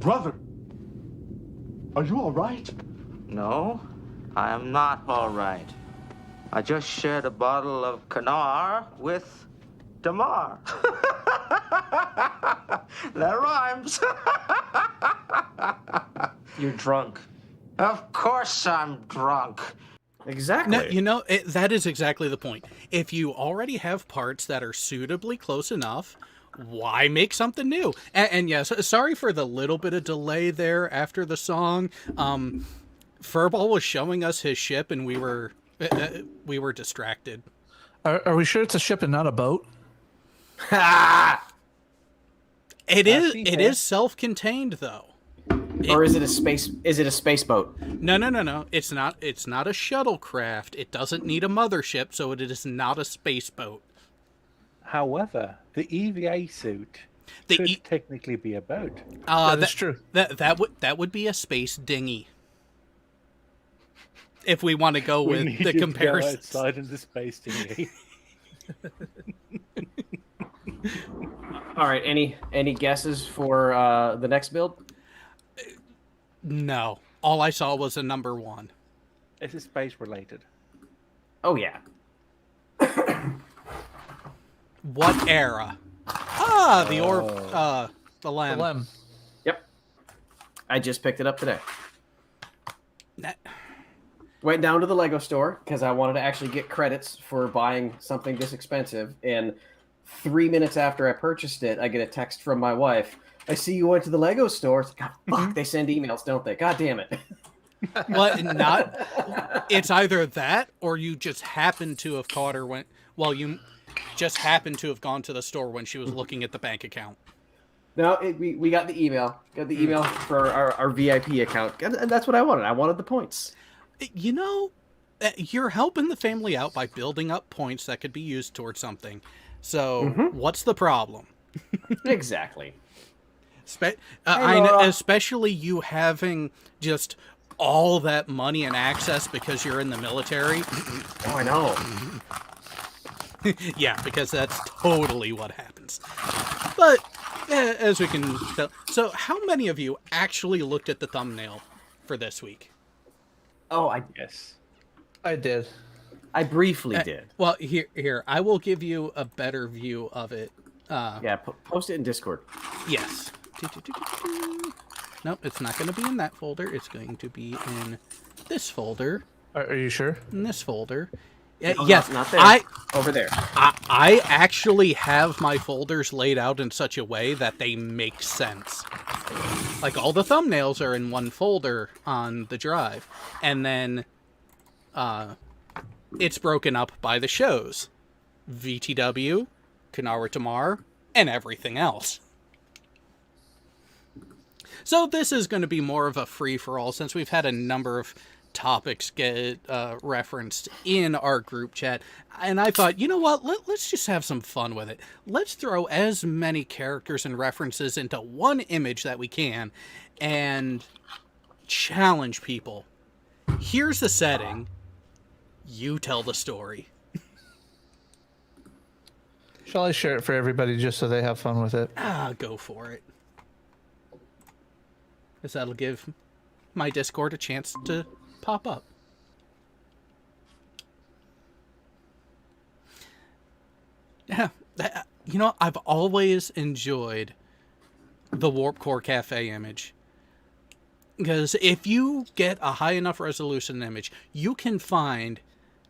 Brother, are you all right? No, I am not all right. I just shared a bottle of Kanar with Damar. That rhymes. You're drunk. Of course I'm drunk. Exactly. No, that is exactly the point. If you already have parts that are suitably close enough, why make something new? And yes, sorry for the little bit of delay there after the song. Furball was showing us his ship, and we were distracted. Are we sure it's a ship and not a boat? It is self-contained though. Or is it a space? Is it a space boat? No. It's not a shuttlecraft. It doesn't need a mothership, so it is not a space boat. However, the EVA suit could technically be a boat. That's true. That would be a space dinghy. If we want to go with the comparison. Go outside in the space dinghy. All right. Any guesses for the next build? No. All I saw was a number 1. Is it space related? Oh yeah. What era? The Lem. The Lem. Yep. I just picked it up today. Went down to the Lego store because I wanted to actually get credits for buying something this expensive. And 3 minutes after I purchased it, I get a text from my wife. I see you went to the Lego store. God, fuck, they send emails, don't they? God damn it. It's either that or you just happen to have caught her you just happened to have gone to the store when she was looking at the bank account. No, we got the email. Got the email for our VIP account. And that's what I wanted. I wanted the points. You know, you're helping the family out by building up points that could be used towards something. So what's the problem? Exactly. Especially you having just all that money and access because you're in the military. Oh, I know. Yeah, because that's totally what happens. But as we can tell, so how many of you actually looked at the thumbnail for this week? Oh, Yes. I did. I briefly did. Well, here, I will give you a better view of it. Post it in Discord. Yes. Nope, it's not going to be in that folder. It's going to be in this folder. Are you sure? In this folder. No, yes, not there. Over there. I actually have my folders laid out in such a way that they make sense. Like, all the thumbnails are in one folder on the drive. And then it's broken up by the shows. VTW, Kanar Damar, and everything else. So this is going to be more of a free-for-all since we've had a number of topics get referenced in our group chat. And I thought, you know what, let's just have some fun with it. Let's throw as many characters and references into one image that we can and challenge people. Here's the setting. You tell the story. Shall I share it for everybody just so they have fun with it? Go for it. Because that'll give my Discord a chance to pop up. Yeah, you know, I've always enjoyed the Warp Core Cafe image. Because if you get a high enough resolution image, you can find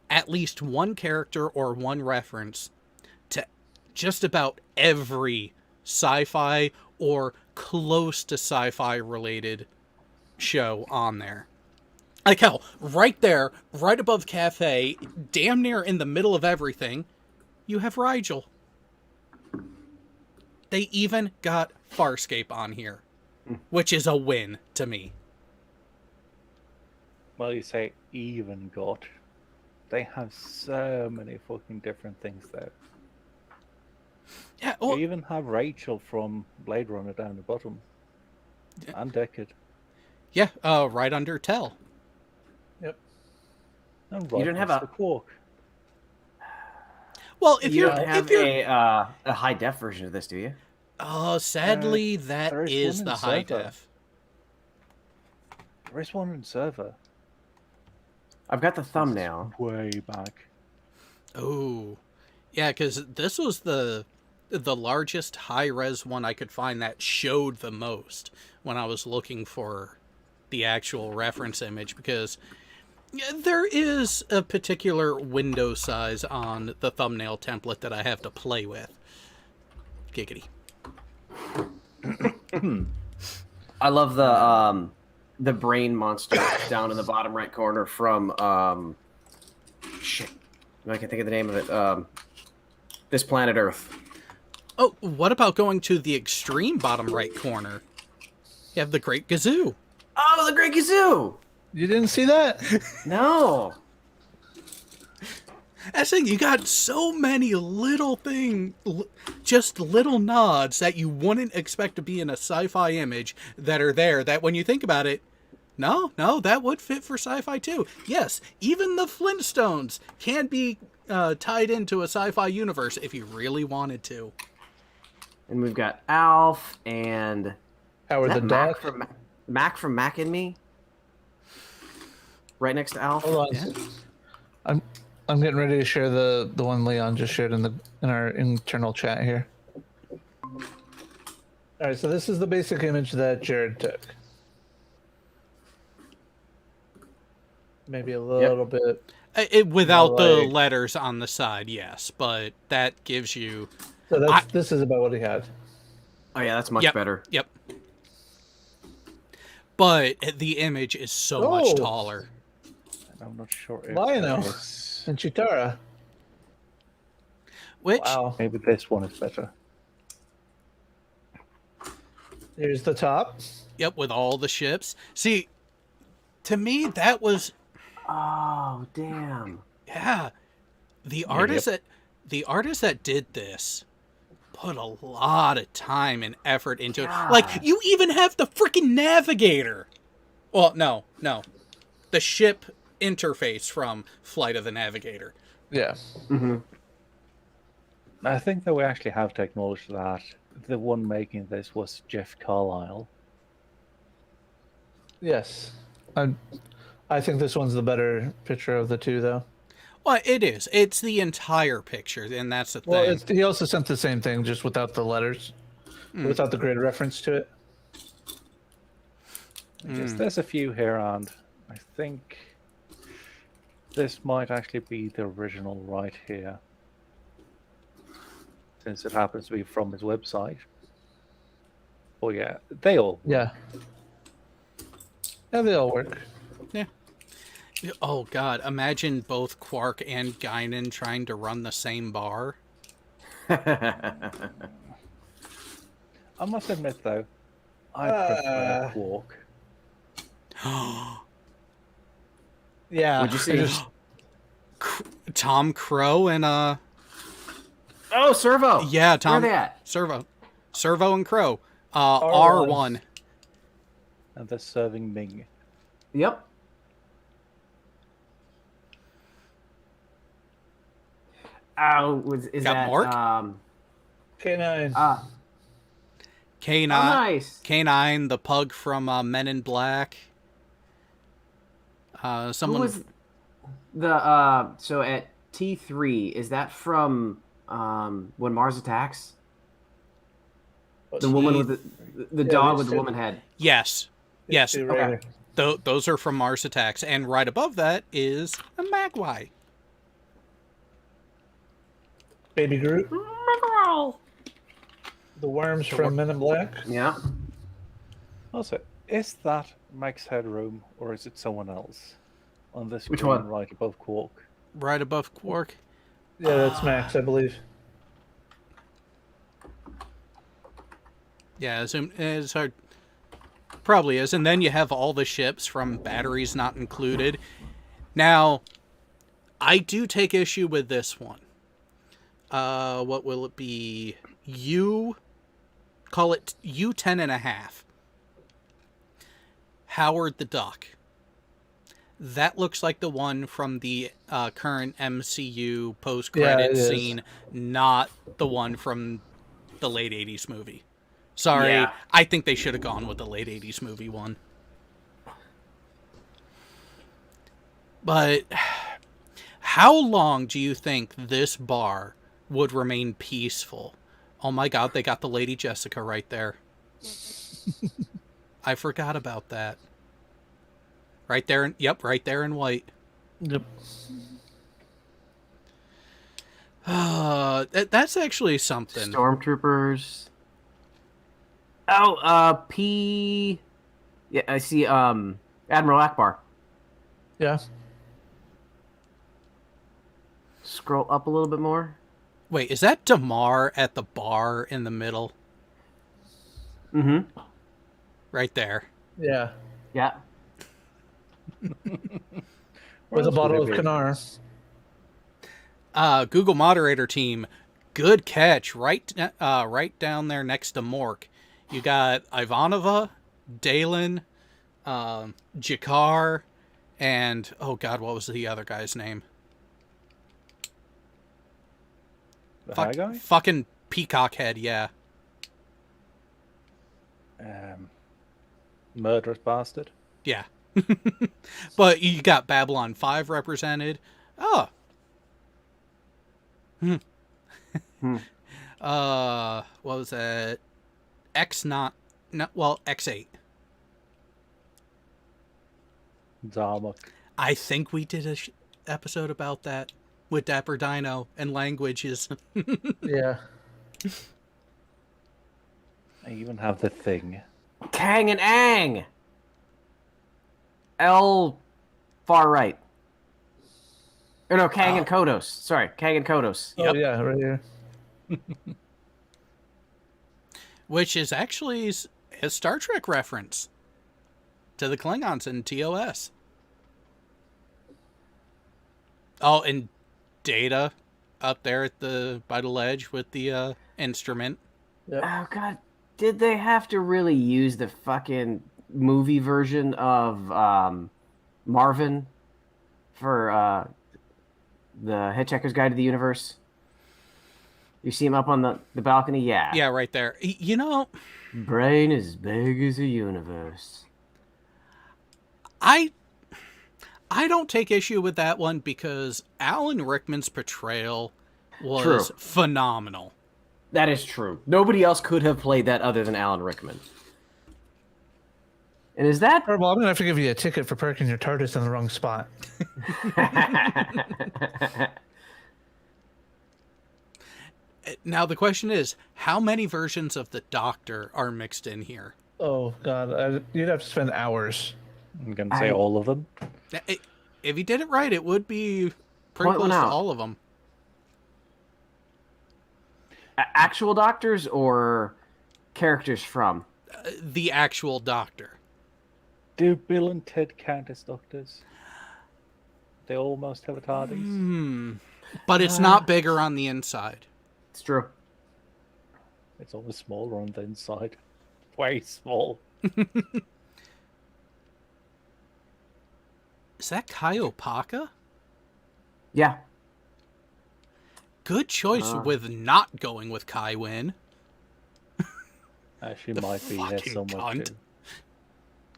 at least one character or one reference to just about every sci-fi or close to sci-fi related show on there. Like hell, right there, right above Cafe, damn near in the middle of everything, you have Rigel. They even got Farscape on here, which is a win to me. Well, you say even got. They have so many fucking different things there. Yeah, well, You even have Rachel from Blade Runner down the bottom. And Deckard. yeah, right under Tell. Yep. And You don't have Mr. a- Quark. Well, if You you're, don't have if you're, a high def version of this, do you? sadly, that there is is one the in high Server. def. There is one in server. I've got the thumbnail. Way back. Oh, yeah, because this was the largest high-res one I could find that showed the most when I was looking for the actual reference image, because there is a particular window size on the thumbnail template that I have to play with. Giggity. I love the brain monster down in the bottom right corner from shit. I can think of the name of it. This Planet Earth. Oh, what about going to the extreme bottom right corner? You have the Great Gazoo. Oh, the Great Gazoo! You didn't see that? No. That's the thing, you got so many little just little nods that you wouldn't expect to be in a sci-fi image that are there, that when you think about it, no, that would fit for sci-fi too. Yes, even the Flintstones can be tied into a sci-fi universe if you really wanted to. And we've got Alf and Howard the Mac Duck. Mac from Mac and Me. Right next to Alf. Hold on. Yeah. I'm getting ready to share the one Leon just shared in our internal chat here. All right, so this is the basic image that Jared took. Maybe a little bit. Without the letters on the side, yes, but that gives you. So this is about what he had. Oh yeah, that's much better. Yep. But the image is so much taller. I'm not sure if Lionel this- and Chitara. Which Wow. Maybe this one is better. Here's the top. Yep, with all the ships. See, to me that was Oh damn. yeah. The artist that did this put a lot of time and effort into it. Like, you even have the freaking navigator. Well, no. The ship interface from Flight of the Navigator. Yeah. Mm-hmm. I think that we actually have to acknowledge that the one making this was Jeff Carlisle. Yes. I think this one's the better picture of the two, though. Well, it is. It's the entire picture, and that's the thing. Well, he also sent the same thing, just without the letters, without the grid reference to it. Yes, there's a few here, and I think this might actually be the original right here, since it happens to be from his website. Oh yeah, they all. Yeah. Yeah, they all work. Yeah. Oh, God. Imagine both Quark and Guinan trying to run the same bar. I must admit, though, I prefer Quark. Yeah. Would you say? Tom Crow and, Oh, Servo. yeah, Tom. Where are they at? Servo and Crow. R1. R1. And they're serving Ming. Yep. Oh, is Got that Mark? K9. K9. Oh, nice. K9, the pug from Men in Black. Who Someone. was the so at T3, is that from When Mars Attacks? The woman with the dog with the woman head. Yes. Yes. Okay. Those are from Mars Attacks. And right above that is a Magpie. Baby Groot. The worms from Men in Black. Yeah. Also, is that Max Headroom or is it someone else on this Which screen one? right above Quark? Right above Quark. Yeah, that's Max, I believe. Yeah, it's hard. Probably is. And then you have all the ships from Batteries Not Included. Now, I do take issue with this one. What will it be? Call it U10.5. Howard the Duck. That looks like the one from the current MCU post-credit Yeah, it is. scene, not the one from the late 80s movie. Sorry, Yeah. I think they should have gone with the late 80s movie one. But how long do you think this bar would remain peaceful? Oh my god, they got the Lady Jessica right there. I forgot about that. Right there, yep, right there in white. Yep. That's actually something. Stormtroopers. Oh, P. Yeah, I see. Admiral Akbar. Yeah. Scroll up a little bit more. Wait, is that Damar at the bar in the middle? Mm-hmm. Right there. Yeah. Yeah. With a bottle of would it be? Kanar. Google moderator team, good catch. Right down there next to Mork. You got Ivanova, Dalen, Jakar, and oh god, what was the other guy's name? The high guy? Fucking Peacock Head, yeah. Murderous bastard. Yeah. But you got Babylon 5 represented. Oh. What was that? X8. Damar. I think we did a episode about that with Dapper Dino and languages. Yeah. I even have the thing. Kang and Ang. L. Far right. Or no, Kang and Kodos. Sorry, Kang and Kodos. Oh, yeah, right here. Which is actually a Star Trek reference to the Klingons in TOS. Oh, and Data up there at by the ledge with the instrument. Yep. Oh god, did they have to really use the fucking movie version of Marvin for the Hitchhiker's Guide to the Universe? You see him up on the balcony? Yeah. Yeah, right there. You know, Brain as big as a universe. I don't take issue with that one because Alan Rickman's portrayal was True. phenomenal. That is true. Nobody else could have played that other than Alan Rickman. And is that... Well, I'm going to have to give you a ticket for parking your TARDIS in the wrong spot. Now, the question is, how many versions of the Doctor are mixed in here? Oh, God. You'd have to spend hours. I'm going to say all of them. If you did it right, it would be pretty Point one close to out. all of them. Actual doctors or characters from? The actual Doctor. Do Bill and Ted count as doctors? They almost have a TARDIS. But it's not bigger on the inside. It's true. It's always smaller on the inside. Way small. Is that Kaiopaka? Yeah. Good choice with not going with Kai Wynn. She The might be here fucking somewhere cunt. too.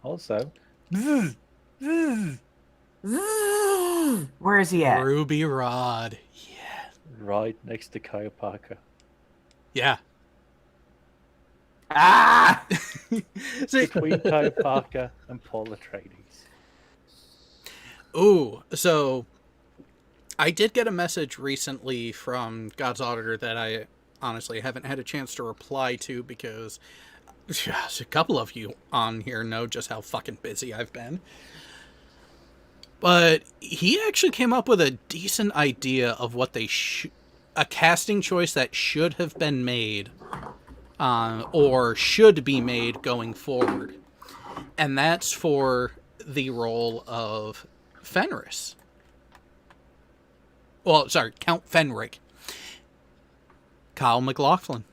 Also, Where is he at? Ruby Rod. right next to Kaiopaka. Yeah. Ah! See, Between Kaiopaka and Paul Atreides. ooh, so I did get a message recently from God's Auditor that I honestly haven't had a chance to reply to because a couple of you on here know just how fucking busy I've been. But he actually came up with a decent idea of what they a casting choice that should have been made or should be made going forward. And that's for the role of Fenris. Well, sorry, Count Fenric. Kyle MacLachlan.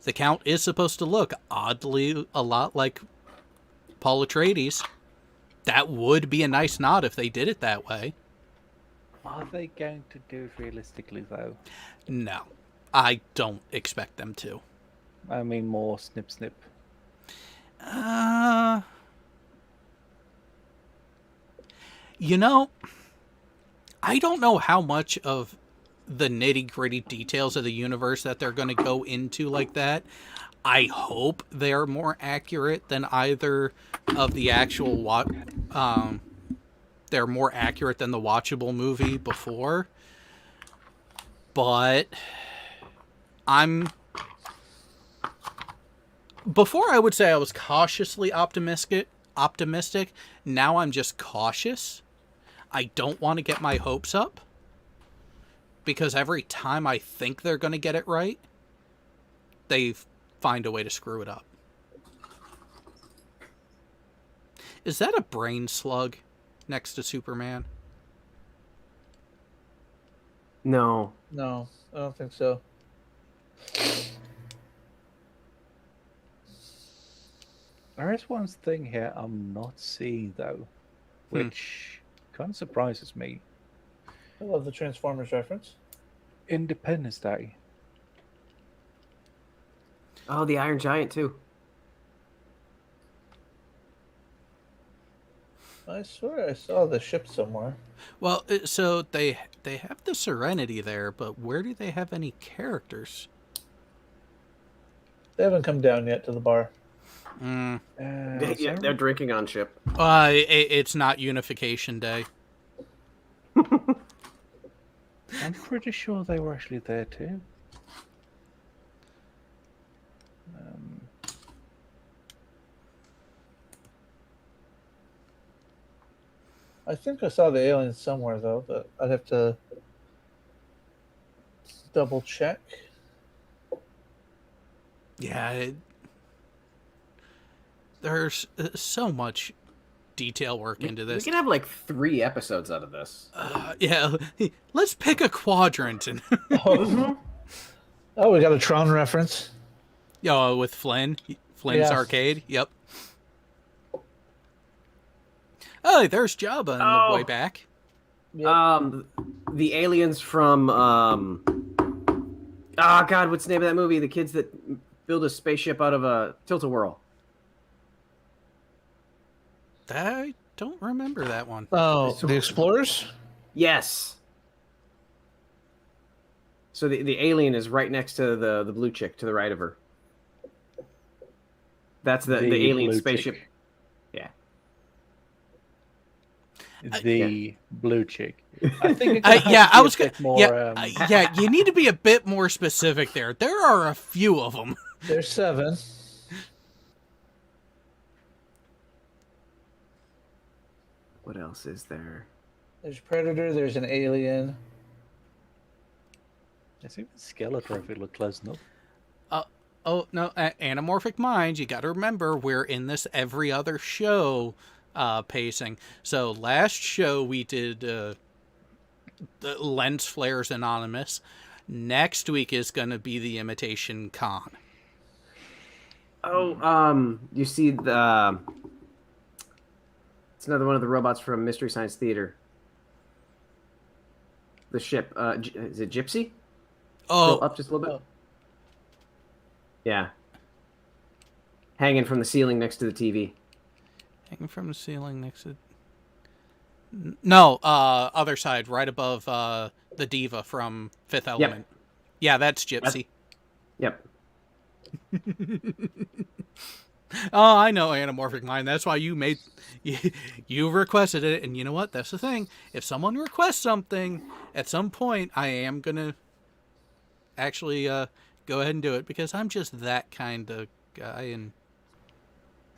The Count is supposed to look oddly a lot like Paul Atreides. That would be a nice nod if they did it that way. Are they going to do it realistically, though? No, I don't expect them to. I mean, more snip snip. You know, I don't know how much of the nitty-gritty details of the universe that they're going to go into like that. I hope they're more accurate than either of the actual they're more accurate than the watchable movie before. But before I would say I was cautiously optimistic. Now I'm just cautious. I don't want to get my hopes up, because every time I think they're going to get it right, they find a way to screw it up. Is that a brain slug next to Superman? No. No, I don't think so. There is one thing here I'm not seeing though, which kind of surprises me. I love the Transformers reference. Independence Day. Oh, the Iron Giant too. I swear I saw the ship somewhere. Well, so they have the Serenity there, but where do they have any characters? They haven't come down yet to the bar. Yeah, they're drinking on ship. It's not Unification Day. I'm pretty sure they were actually there too. I think I saw the aliens somewhere though, but I'd have to double check. Yeah, there's so much detail work into We this. can have like 3 episodes out of this. Yeah, let's pick a quadrant and Oh, we got a Tron reference. with Flynn's Yes. arcade. Yep. Oh, there's Jabba on the way back. Yep. The aliens from God, what's the name of that movie? The kids that build a spaceship out of a tilt-a-whirl. I don't remember that one. Oh, the Explorers? Yes. So the alien is right next to the blue chick to the right of her. That's the alien blue spaceship. chick. Yeah. The blue chick. I think I was going gonna. Yeah, you need to be a bit more specific there. There are a few of them. There's 7. What else is there? There's Predator, there's an alien. There's even Skeletor if we look close enough. Oh no, Anamorphic Minds. You got to remember, we're in this every other show pacing. So last show we did the Lens Flares Anonymous. Next week is going to be the Imitation Khan. Oh, you see the. It's another one of the robots from Mystery Science Theater. The ship. Is it Gypsy? Oh, Go up just a little bit. Yeah. Hanging from the ceiling next to the TV. hanging from the ceiling next to. No, other side, right above the diva from Fifth Element. Yeah, that's Gypsy. Yep. Oh, I know, Anamorphic Mind. That's why you requested it. And you know what? That's the thing. If someone requests something, at some point, I am going to actually go ahead and do it, because I'm just that kind of guy. And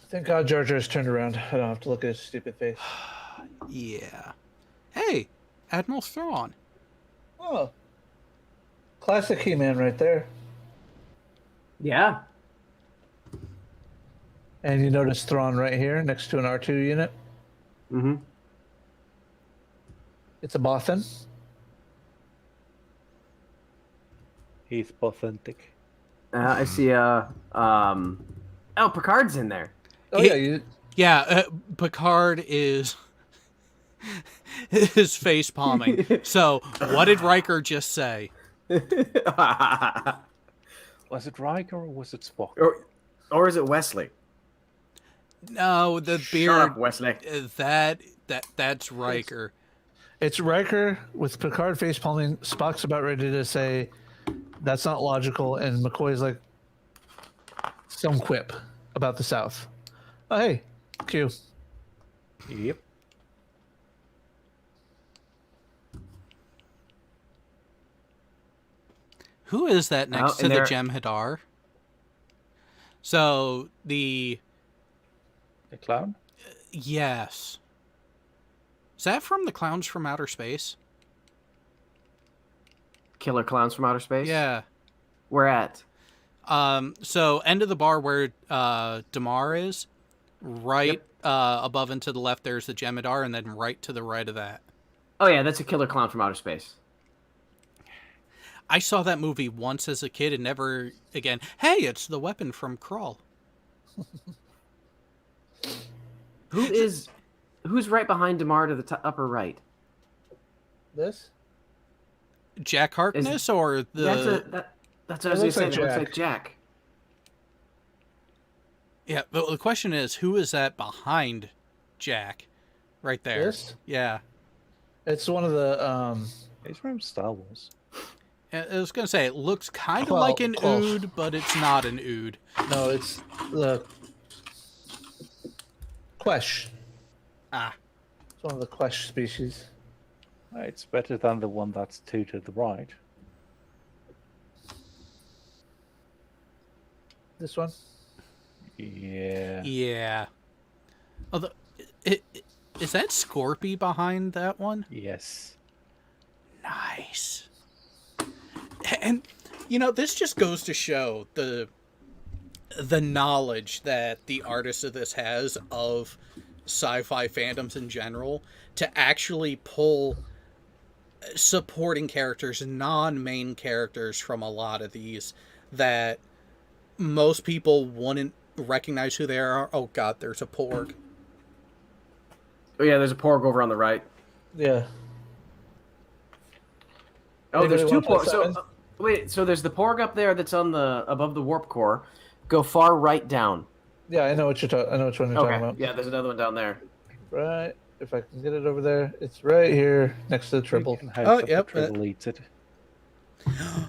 Thank God Jar Jar's turned around. I don't have to look at his stupid face. yeah. Hey, Admiral Thrawn. Oh. Classic He-Man right there. Yeah. And you notice Thrawn right here next to an R2 unit. Mm-hmm. It's a Bothan. He's authentic. I see. Picard's in there. Oh, yeah. Yeah, Picard is face palming. So, what did Riker just say? Was it Riker or was it Spock? Or is it Wesley? No, the Shut beard. up, Wesley. That That's Riker. It's Riker with Picard face palming. Spock's about ready to say, "That's not logical," and McCoy's like, some quip about the South. Oh, hey, Q. Yep. Who is that next to and the there- Jem'Hadar? So The clown? yes, is that from the Clowns from Outer Space? Killer clowns from outer space. Yeah. Where at? So end of the bar where Damar is, right above and to the left. There's the Jem'Hadar, and then right to the right of that. Oh yeah, that's a killer clown from outer space. I saw that movie once as a kid and never again. Hey, it's the weapon from Krull. Who's right behind Damar to the upper right? This? Jack Harkness or the... That's what I was going to say. looks It like looks like Jack. Yeah, but the question is, who is that behind Jack? Right there. This? Yeah. It's one of the It's from Star Wars. I was going to say, it looks kind of Well, like an close. Ood, but it's not an Ood. No, it's the Quesh. Ah. It's one of the Quesh species. It's better than the one that's two to the right. This one? Yeah. Yeah. Although, is that Scorpy behind that one? Yes. Nice. And, you know, this just goes to show the knowledge that the artist of this has of sci-fi fandoms in general to actually pull supporting characters, non-main characters from a lot of these that most people wouldn't recognize who they are. Oh god, there's a Porg. Oh yeah, there's a Porg over on the right. Yeah. Oh, there's two Anybody want Porgs. So +7? wait, so there's the Porg up there that's on the above the warp core. Go far right down. Yeah, I know what you're talking. I know which one you're talking about. Yeah, there's another one down there. Right. If I can get it over there, it's right here next to the triple. Oh, yep, The triple eats it. And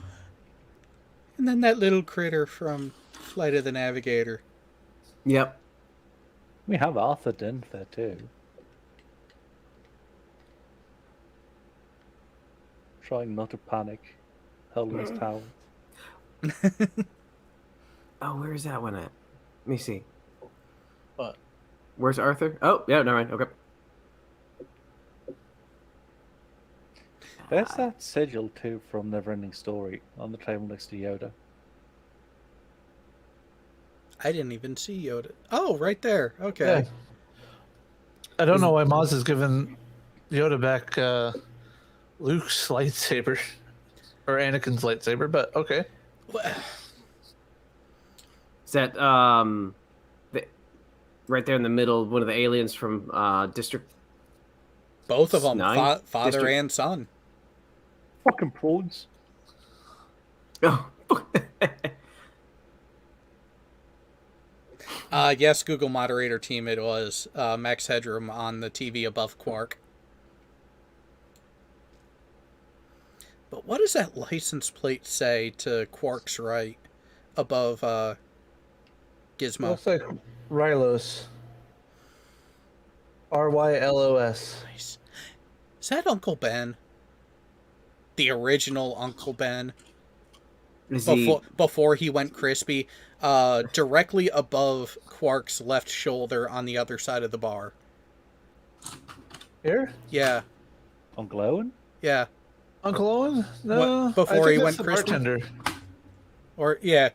then that little critter from Flight of the Navigator. Yep. We have Arthur Dent there too. Trying not to panic. Holding his towel. Oh, where is that one at? Let me see. What? Where's Arthur? Oh, yeah, never mind. Okay. There's that sigil too from Neverending Story on the table next to Yoda. I didn't even see Yoda. Oh, right there. Okay. Yeah. I don't know why Maz is giving Yoda back Luke's lightsaber or Anakin's lightsaber, but okay. Is that right there in the middle? One of the aliens from District. Both of them, Nine? father District- and son. Fucking prawns. Oh. Yes, Google moderator team, it was Max Headroom on the TV above Quark. But what does that license plate say to Quark's right above Gizmo? Looks like Rylos. Rylos. Nice. Is that Uncle Ben? The original Uncle Ben? Is he? Before he went crispy, directly above Quark's left shoulder on the other side of the bar. Here? Yeah, Uncle Owen? yeah. Uncle Owen? No. What, before I think he that's went the crispy? bartender. Or, yeah.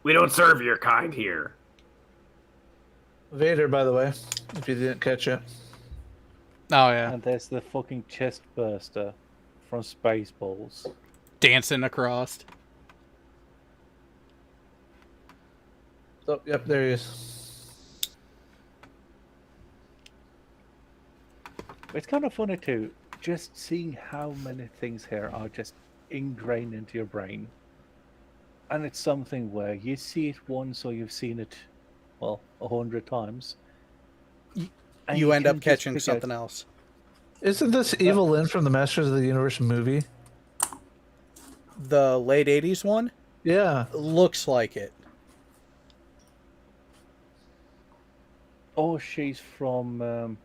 We don't serve your kind here. Vader, by the way, if you didn't catch it. Oh, yeah. And there's the fucking chest burster from Spaceballs. Dancing across. Oh, yep, there he is. It's kind of funny too, just seeing how many things here are just ingrained into your brain. And it's something where you see it once or you've seen it, well, 100 times. And you end can up just catching pick something out- else. Isn't this Evil Lynn from the Masters of the Universe movie? The late 80s one Yeah. looks like it. Oh, she's from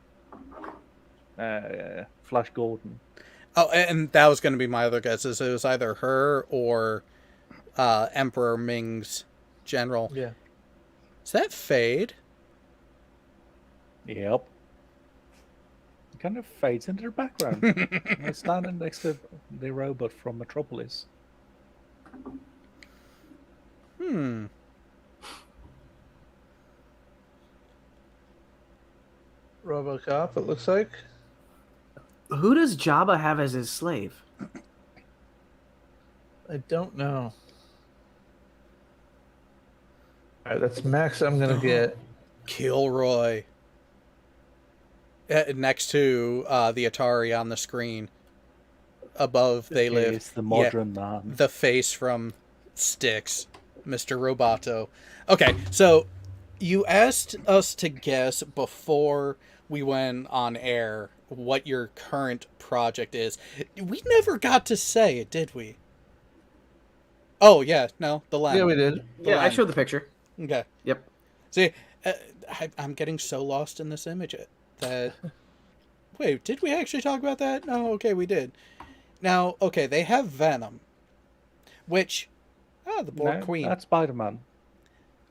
Flash Gordon. Oh, and that was going to be my other guess. Is it was either her or Emperor Ming's general. Yeah. Is that Fade? Yep. It kind of fades into the background. They're standing next to the robot from Metropolis. Hmm. RoboCop, it looks like. Who does Jabba have as his slave? I don't know. All right, that's max I'm going to get. Kilroy. Next to the Atari on the screen. Above They Live. It's the modern man. The face from Styx, Mr. Roboto. Okay, so you asked us to guess before we went on air what your current project is. We never got to say it, did we? Oh, yeah, no, the Len. Yeah, we did. Yeah, I showed the picture. Okay. Yep. See, I'm getting so lost in this image that... Wait, did we actually talk about that? No, okay, we did. Now, okay, they have Venom, which... Oh, the Borg No, Queen. that's Spider-Man.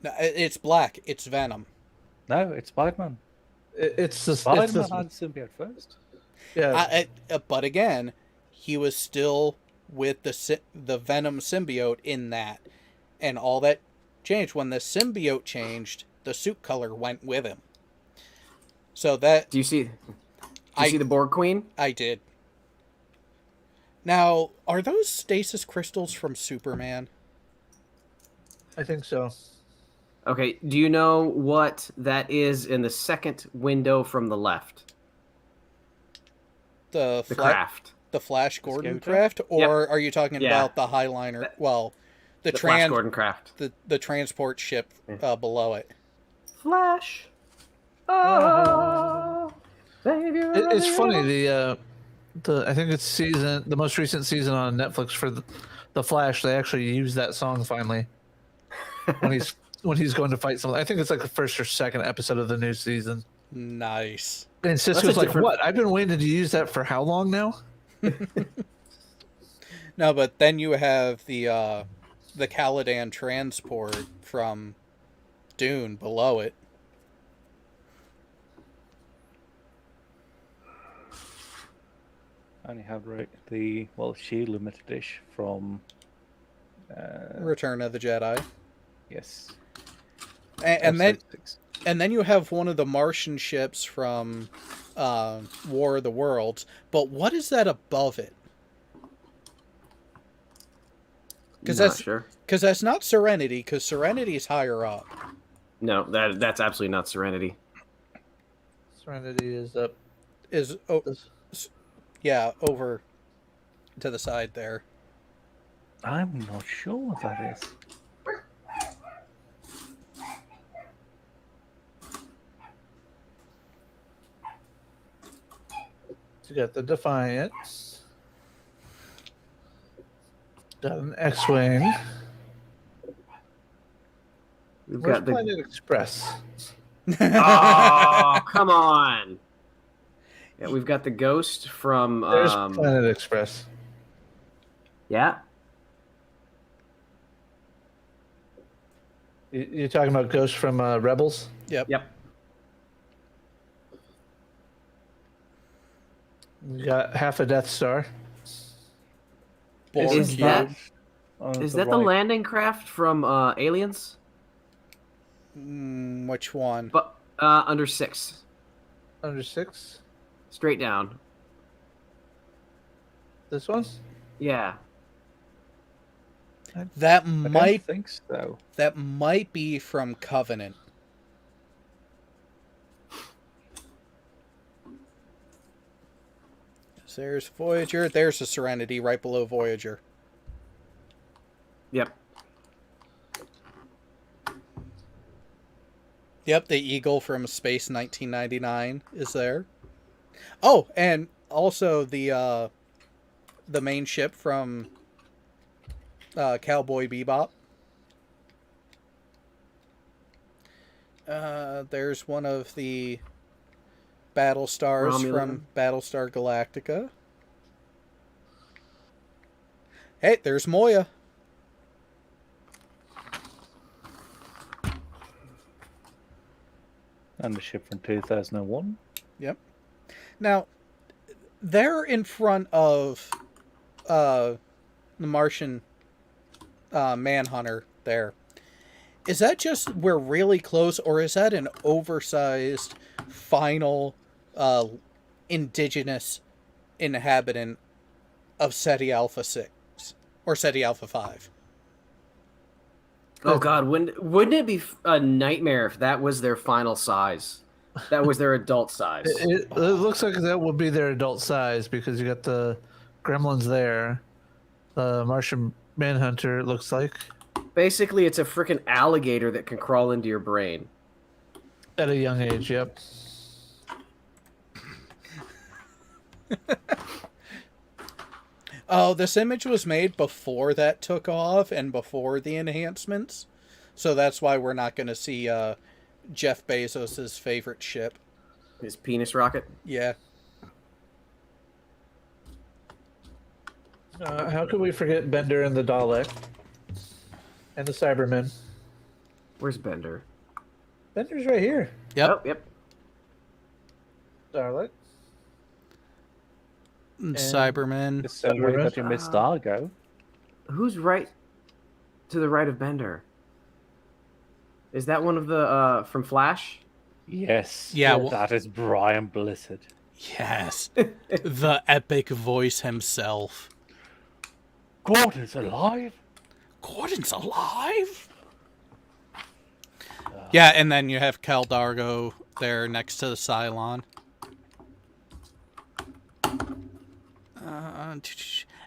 No, it's black. It's Venom. No, it's Spider-Man. It's the Spider-Man had symbiote first. Yeah. But again, he was still with the Venom symbiote in that. And all that changed. When the symbiote changed, the suit color went with him. So that... Do you see the Borg Queen? I did. Now, are those stasis crystals from Superman? I think so. Okay, do you know what that is in the second window from the left? The craft. The Flash Gordon Scooter? craft? Or are you talking Yeah. about the Highliner? Well, the Flash Gordon craft. the transport ship below it. Flash. Oh, baby, It's funny. The I think it's the most recent season on Netflix for the Flash. They actually use that song finally when he's going to fight someone. I think it's like the first or second episode of the new season. Nice. And Cisco's like, "What? I've been waiting to use that for how long now?" No, but then you have the Caladan transport from Dune below it. And you have the Shield limited dish from Return of the Jedi. yes. And then Episode 6. and then you have one of the Martian ships from War of the Worlds. But what is that above it? Not sure. Because that's not Serenity, because Serenity's higher up. No, that's absolutely not Serenity. Serenity is up. Yeah, over to the side there. I'm not sure what that is. You got the Defiant. Got an X-wing. We've Where's got the. Planet Express? Oh, come on! Yeah, we've got the Ghost from. There's Planet Express. Yeah. You're talking about Ghost from Rebels? Yep. Yep. You got half a Death Star. Borg Is cube. that On is the that the right. landing craft from Aliens? Which one? But under 6, Under 6? straight down. This one? Yeah. That I don't might think so. be from Covenant. There's Voyager. There's the Serenity right below Voyager. Yep. Yep, the Eagle from Space 1999 is there. Oh, and also the main ship from Cowboy Bebop. There's one of the battle stars Romulan. from Battlestar Galactica. Hey, there's Moya. And the ship from 2001. Yep. Now, they're in front of the Martian Manhunter there. Is that just we're really close, or is that an oversized final indigenous inhabitant of SETI Alpha 6 or SETI Alpha 5? Oh God, wouldn't it be a nightmare if that was their final size? That was their adult size. It looks like that would be their adult size because you got the gremlins there. The Martian Manhunter, it looks like. Basically, it's a freaking alligator that can crawl into your brain. At a young age, yep. Oh, this image was made before that took off and before the enhancements. So that's why we're not going to see Jeff Bezos' favorite ship. His penis rocket. Yeah. How could we forget Bender and the Dalek? And the Cybermen. Where's Bender? Bender's right here. Yep. Oh, yep. Dalek. Cybermen. The same way that you Ah. missed Argo. Who's right to the right of Bender? Is that one of the from Flash? Yes. Yeah, well- that is Brian Blissett. Yes. The epic voice himself. Gordon's alive? Gordon's alive? Yeah, and then you have Cal Dargo there next to the Cylon.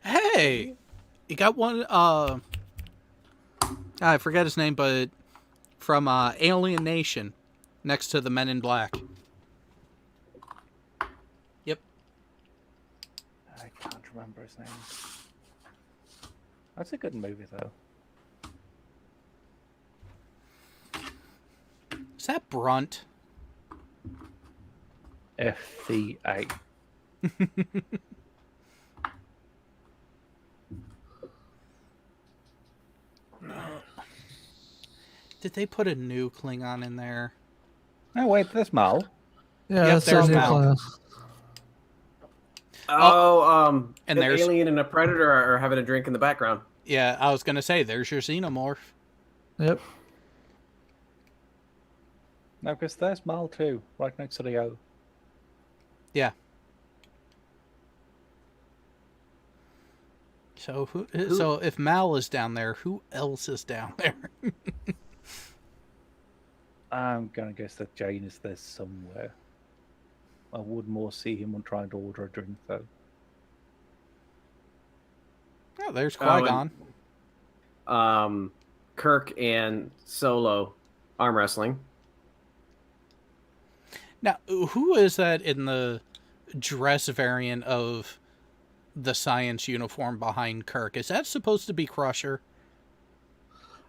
Hey! You got one, I forget his name, but from Alien Nation, next to the Men in Black. Yep. I can't remember his name. That's a good movie, though. Is that Brunt? FCA. Did they put a new Klingon in there? Oh, wait, there's Mal. Yeah, Yep, that's there's our new Mal. class. And and an there's- alien and a predator are having a drink in the background. Yeah, I was gonna say, there's your xenomorph. Yep. No, because there's Mal too, right next to the O. Yeah. So so if Mal is down there, who else is down there? I'm gonna guess that Jane is there somewhere. I would more see him trying to order a drink, though. Oh, there's Oh, and- Qui-Gon. Kirk and Solo arm wrestling. Now, who is that in the dress variant of the science uniform behind Kirk? Is that supposed to be Crusher?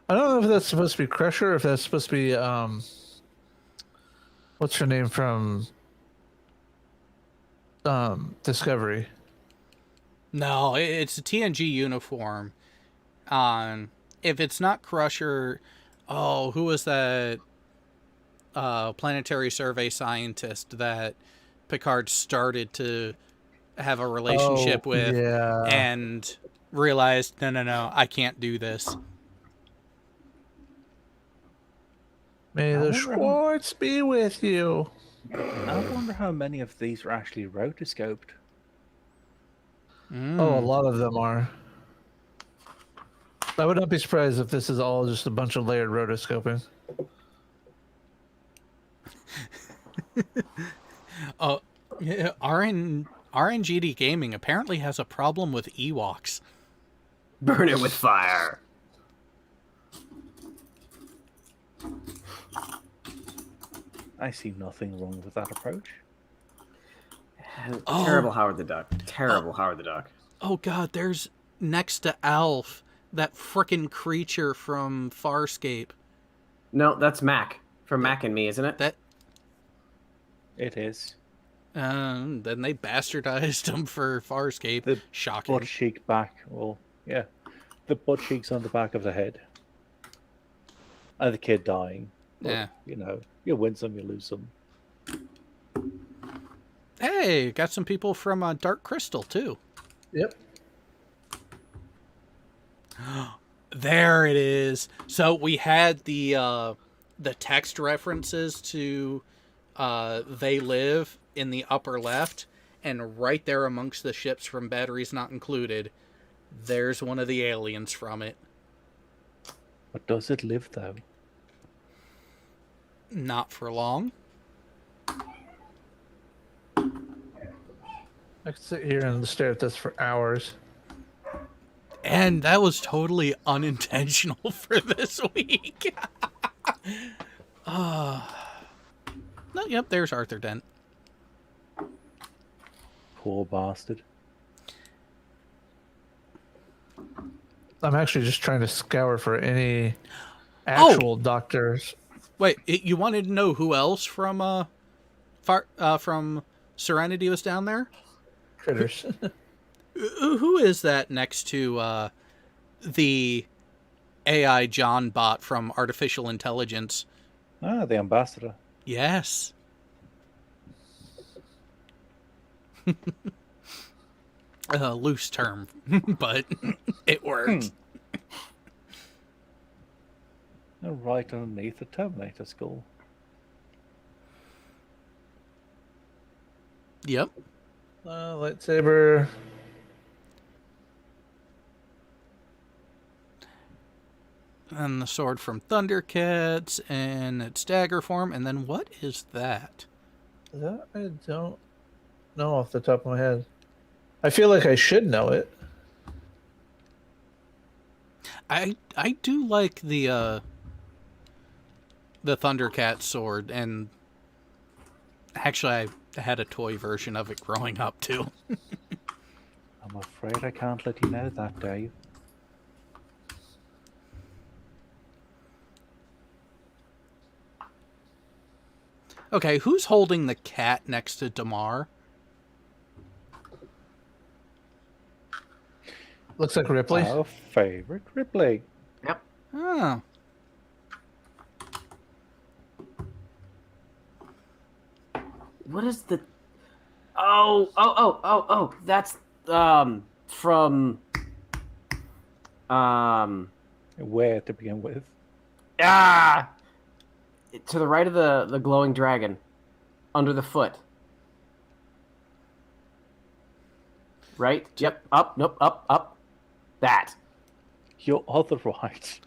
I don't know if that's supposed to be Crusher or if that's supposed to be what's her name from Discovery. No, it's a TNG uniform. If it's not Crusher, oh, who was that planetary survey scientist that Picard started to have a relationship with Yeah. and realized, no, I can't do this. May the Schwartz be with you. I wonder how many of these are actually rotoscoped. Oh, a lot of them are. I would not be surprised if this is all just a bunch of layered rotoscoping. Yeah, RNGD Gaming apparently has a problem with Ewoks. Burn it with fire. I see nothing wrong with that approach. Oh. Terrible Howard the Duck. Terrible Howard the Duck. Oh God, there's next to Alf, that frickin' creature from Farscape. No, that's Mac from Mac and Me, isn't it? That It is. then they bastardized him for Farscape. The Shocking. butt cheek back. Well, yeah. The butt cheeks on the back of the head. And the kid dying. But, Yeah. you know, you win some, you lose some. Hey, got some people from Dark Crystal too. Yep. There it is. So we had the text references to They Live in the upper left, and right there amongst the ships from Batteries Not Included, there's one of the aliens from it. But does it live, though? Not for long. I could sit here and stare at this for hours. And that was totally unintentional for this week. No, yep, there's Arthur Dent. Poor bastard. I'm actually just trying to scour for any actual doctors. Wait, you wanted to know who else from from Serenity was down there? Critters. Who is that next to the AI John bot from Artificial Intelligence? Ah, the ambassador. Yes. A loose term, but it works. Right underneath the Terminator skull. Yep. Lightsaber. And the sword from Thundercats in its dagger form. And then what is that? That I don't know off the top of my head. I feel like I should know it. I do like the Thundercat sword, and actually I had a toy version of it growing up too. I'm afraid I can't let you know that, Dave. Okay, who's holding the cat next to Damar? Looks like Ripley. Our favorite Ripley. Yep. Oh. What is the? Oh! That's from Where to begin with? to the right of the glowing dragon, under the foot. Right? Yep. Up. Nope. Up. That. You're other right.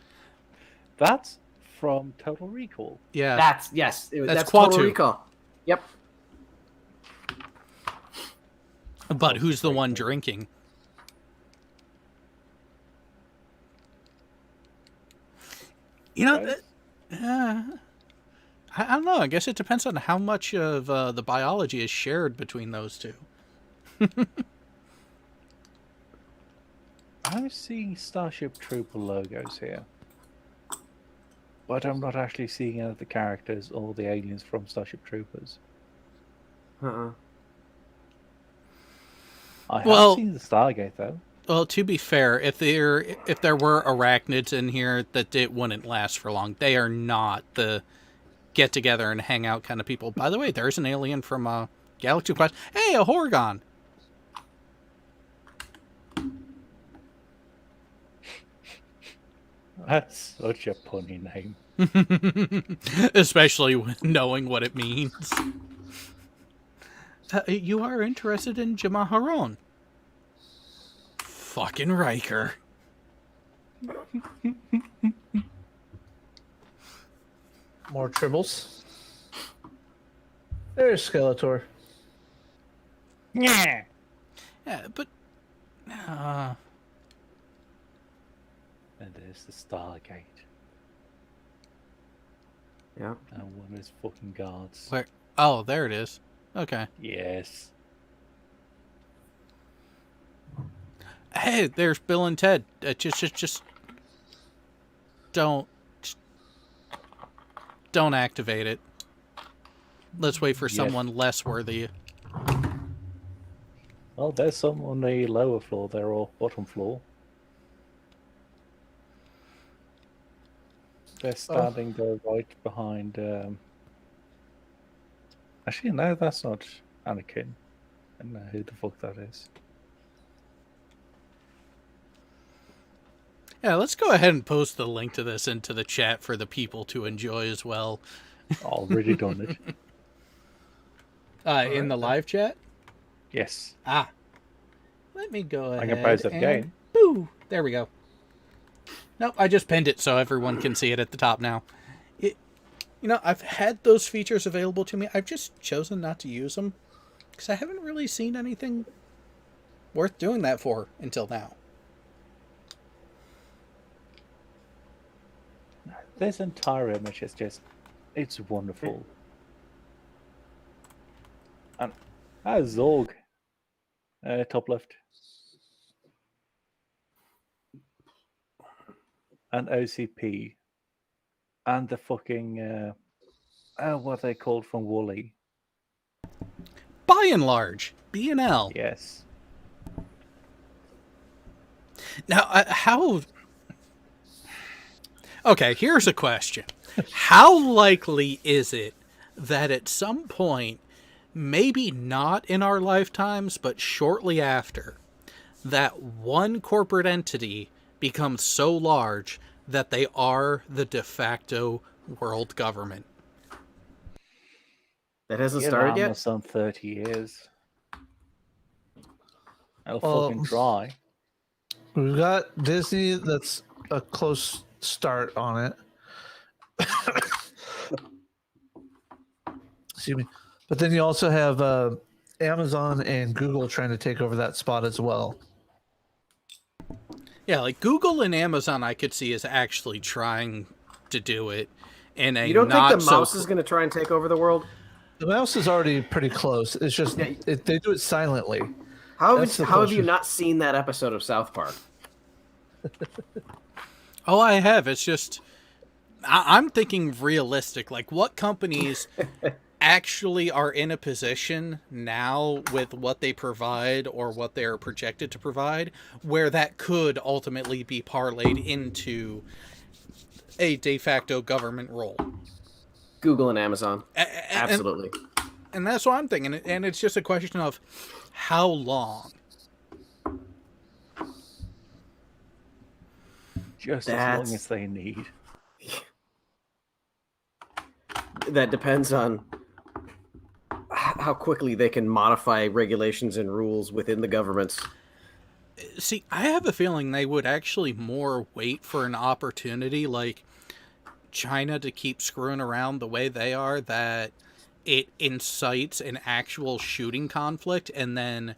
That's from Total Recall. Yeah. That's yes. That's Total Quatu. Recall. Yep. But who's the one drinking? You know, I don't know. I guess it depends on how much of the biology is shared between those two. I'm seeing Starship Trooper logos here. But I'm not actually seeing any of the characters or the aliens from Starship Troopers. I have seen the Stargate, though. Well, to be fair, if there were arachnids in here, that it wouldn't last for long. They are not the get together and hang out kind of people. By the way, there's an alien from Galaxy Quest. Hey, a Horgon. That's such a punny name. Especially knowing what it means. You are interested in Jamaharon. Fucking Riker. More tribbles. There's Skeletor. Yeah. Yeah, but... And there's the Stargate. Yeah. And one of his fucking guards. Where? Oh, there it is. Okay. Yes. Hey, there's Bill and Ted. Just don't activate it. Let's wait for Yes. someone less worthy. Oh, there's some on the lower floor there, or bottom floor. They're standing there right behind. Actually, no, that's not Anakin. I don't know who the fuck that is. Yeah, let's go ahead and post the link to this into the chat for the people to enjoy as well. Already done it. In the live chat? Yes. Ah. Let me go ahead. I can pause it and again. Boo! There we go. Nope, I just pinned it so everyone can see it at the top now. I've had those features available to me. I've just chosen not to use them because I haven't really seen anything worth doing that for until now. This entire image is just, it's wonderful. And Zorg, top left. And OCP. And the fucking, what they called from Wooly. By and large, B&L. Yes. Now, how... Okay, here's a question. How likely is it that at some point, maybe not in our lifetimes, but shortly after, that one corporate entity becomes so large that they are the de facto world government? That hasn't started yet? Almost on 30 years. I'll Well, fucking try. We've got Disney that's a close start on it. Excuse me. But then you also have Amazon and Google trying to take over that spot as well. Yeah, like Google and Amazon I could see as actually trying to do it in a You don't not think the so mouse is going to try and take over the world? The mouse is already pretty close. It's just they do it silently. How That's the have you question. not seen that episode of South Park? Oh, I have. It's just I'm thinking realistic. Like, what companies actually are in a position now with what they provide or what they're projected to provide where that could ultimately be parlayed into a de facto government role? Google and Amazon. Absolutely. And that's what I'm thinking. And it's just a question of how long. Just as long as they need. That depends on how quickly they can modify regulations and rules within the governments. See, I have a feeling they would actually more wait for an opportunity like China to keep screwing around the way they are, that it incites an actual shooting conflict, and then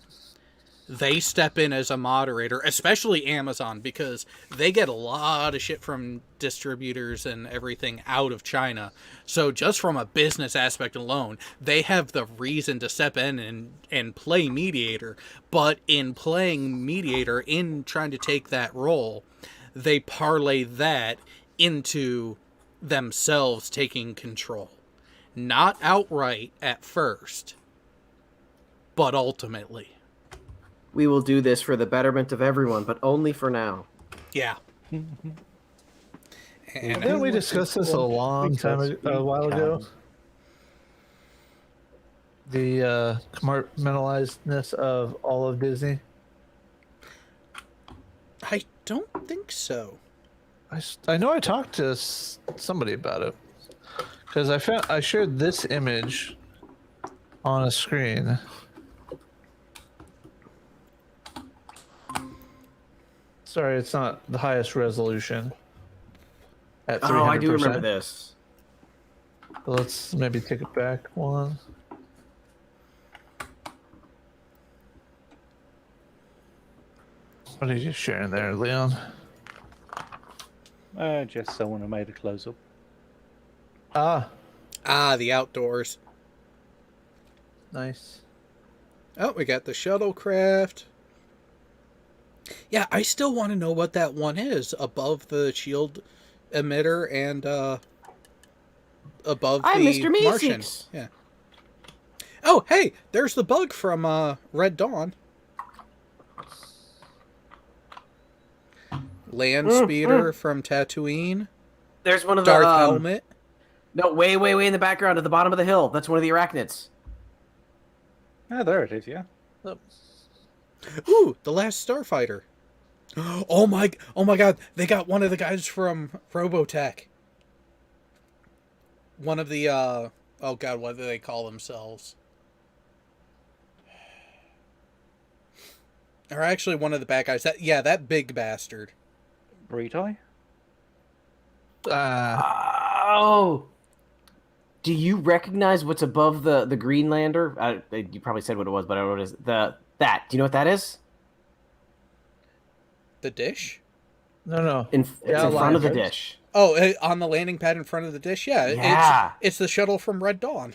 they step in as a moderator, especially Amazon, because they get a lot of shit from distributors and everything out of China. So just from a business aspect alone, they have the reason to step in and play mediator. But in playing mediator, in trying to take that role, they parlay that into themselves taking control. Not outright at first, but ultimately. We will do this for the betterment of everyone, but only for now. Yeah. And didn't we discuss this a long time ago, a while ago? The compartmentalizedness of all of Disney? I don't think so. I know I talked to somebody about it. Because I shared this image on a screen. Sorry, it's not the highest resolution. At 300%. Oh, I do remember this. Let's maybe take it back one. What are you sharing there, Leon? Just someone who made a close-up. Ah, Ah, the outdoors. nice. Oh, we got the shuttlecraft. Yeah, I still want to know what that one is above the shield emitter and above I'm the Mr. Martian. Meeseeks. Yeah. Oh, hey, there's the bug from Red Dawn. Land speeder from Tatooine. There's one of the Darth helmet. No, way in the background at the bottom of the hill. That's one of the arachnids. Ah, there it is. Yeah. Oh, Ooh, the last starfighter. Oh my god, they got one of the guys from Robotech. One of the oh god, what do they call themselves? Or actually one of the bad guys. That big bastard. Burrito? Oh. Do you recognize what's above the Greenlander? You probably said what it was, but I don't know what it is. That. Do you know what that is? The dish? no. It's in front of the dish. Oh, on the landing pad in front of the dish? Yeah, Yeah. It's the shuttle from Red Dawn.